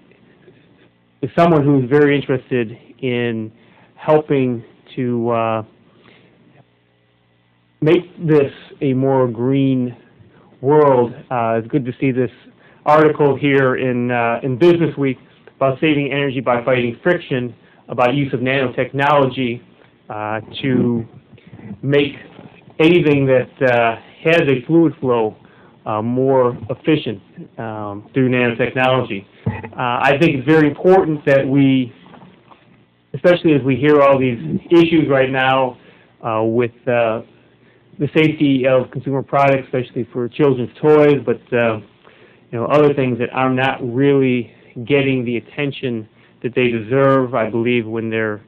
as someone who's very interested in helping to make this a more green world, it's good to see this article here in Business Week about saving energy by fighting friction, about use of nanotechnology to make anything that has a fluid flow more efficient through nanotechnology. I think it's very important that we, especially as we hear all these issues right now with the safety of consumer products, especially for children's toys, but other things that are not really getting the attention that they deserve, I believe, when they're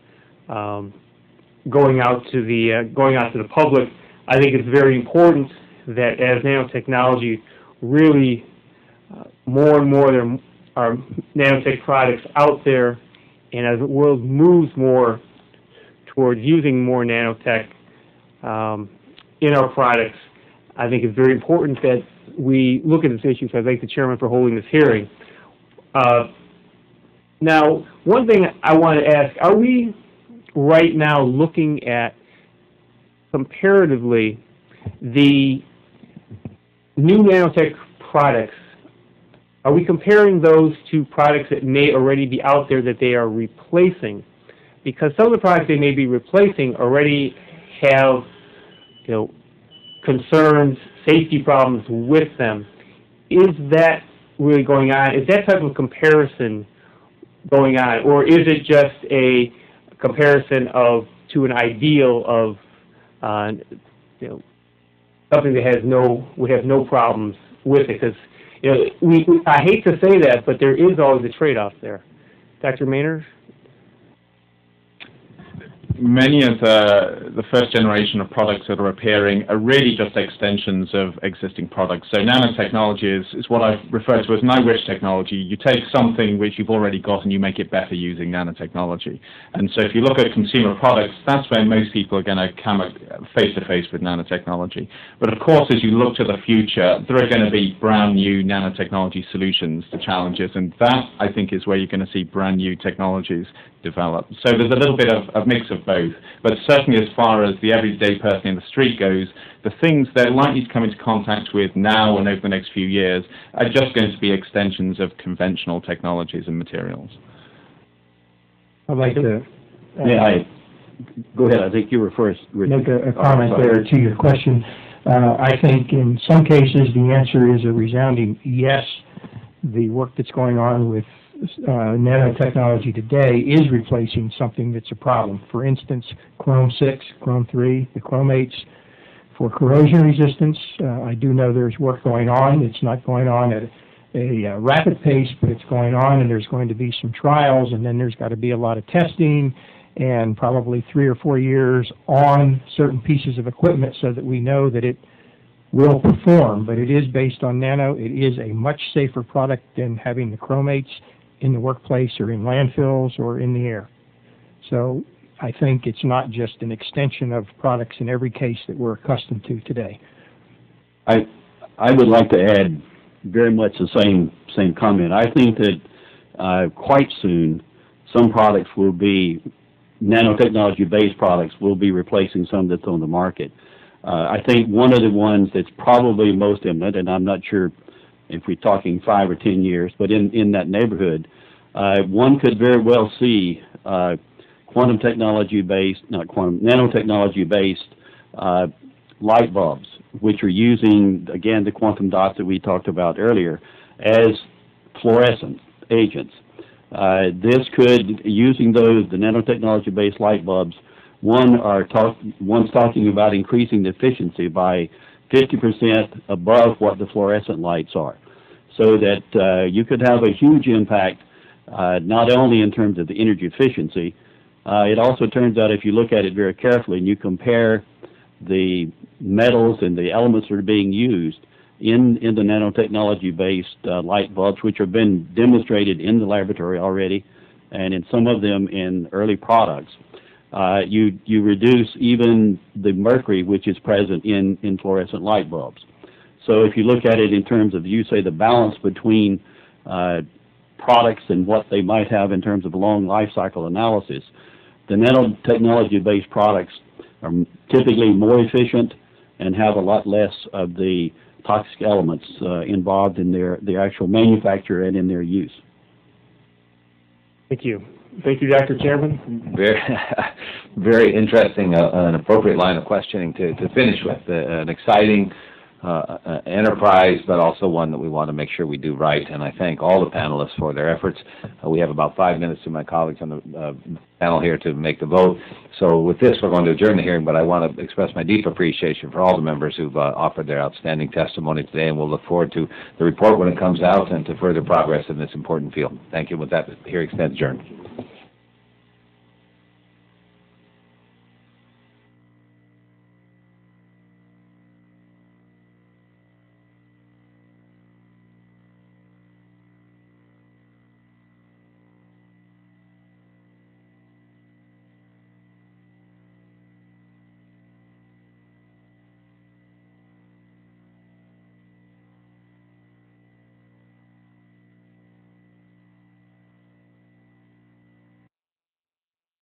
going out to the public. I think it's very important that as nanotechnology really more and more there are nanotech products out there, and as the world moves more towards using more nanotech in our products, I think it's very important that we look at this issue. So I thank the chairman for holding this hearing. Now, one thing I want to ask, are we right now looking at comparatively the new nanotech products? Are we comparing those to products that may already be out there that they are replacing? Because some of the products they may be replacing already have, concerns, safety problems with them. Is that really going on? Is that type of comparison going on, or is it just a comparison to an ideal of something that would have no problems with it? Because I hate to say that, but there is always a trade-off there. Dr. Maynard? Many of the first generation of products that are appearing are really just extensions of existing products. So nanotechnology is what I refer to as an I-wish technology. You take something which you've already got and you make it better using nanotechnology. And so if you look at consumer products, that's where most people are going to come face-to-face with nanotechnology. But of course, as you look to the future, there are going to be brand new nanotechnology solutions to challenges, and that, I think, is where you're going to see brand new technologies develop. So there's a little bit of a mix of both. both. But certainly as far as the everyday person in the street goes, the things they're likely to come into contact with now and over the next few years are just going to be extensions of conventional technologies and materials. I'd like to go ahead. I think you were first. Make a comment there to your question. I think in some cases the answer is a resounding yes. The work that's going on with nanotechnology today is replacing something that's a problem. For instance, Chrome 6, Chrome 3, the chromates for corrosion resistance. I do know there's work going on. It's not going on at a rapid pace, but it's going on, and there's going to be some trials, and then there's got to be a lot of testing and probably 3 or 4 years on certain pieces of equipment so that we know that it will perform. But it is based on nano. It is a much safer product than having the chromates in the workplace or in landfills or in the air. So I think it's not just an extension of products in every case that we're accustomed to today. I would like to add very much the same comment. I think that quite soon some products will be nanotechnology-based products will be replacing some that's on the market. I think one of the ones that's probably most imminent, and I'm not sure if we're talking 5 or 10 years, but in that neighborhood, one could very well see quantum technology-based, not quantum, nanotechnology-based light bulbs, which are using, again, the quantum dots that we talked about earlier, as fluorescent agents. This could, using those, the nanotechnology-based light bulbs, one's talking about increasing the efficiency by 50% above what the fluorescent lights are, so that you could have a huge impact, not only in terms of the energy efficiency. It also turns out, if you look at it very carefully and you compare the metals and the elements that are being used in the nanotechnology-based light bulbs, which have been demonstrated in the laboratory already, and in some of them in early products, you reduce even the mercury which is present in fluorescent light bulbs. So if you look at it in terms of, you say, the balance between products and what they might have in terms of long life cycle analysis, the nanotechnology-based products are typically more efficient and have a lot less of the toxic elements involved in their actual manufacture and in their use. Thank you. Thank you, Dr. Chairman. Very interesting, an appropriate line of questioning to finish with. An exciting enterprise, but also one that we want to make sure we do right. And I thank all the panelists for their efforts. We have about 5 minutes to my colleagues on the panel here to make the vote. So with this, we're going to adjourn the hearing, but I want to express my deep appreciation for all the members who've offered their outstanding testimony today, and we'll look forward to the report when it comes out and to further progress in this important field. Thank you. With that, the hearing stands adjourned.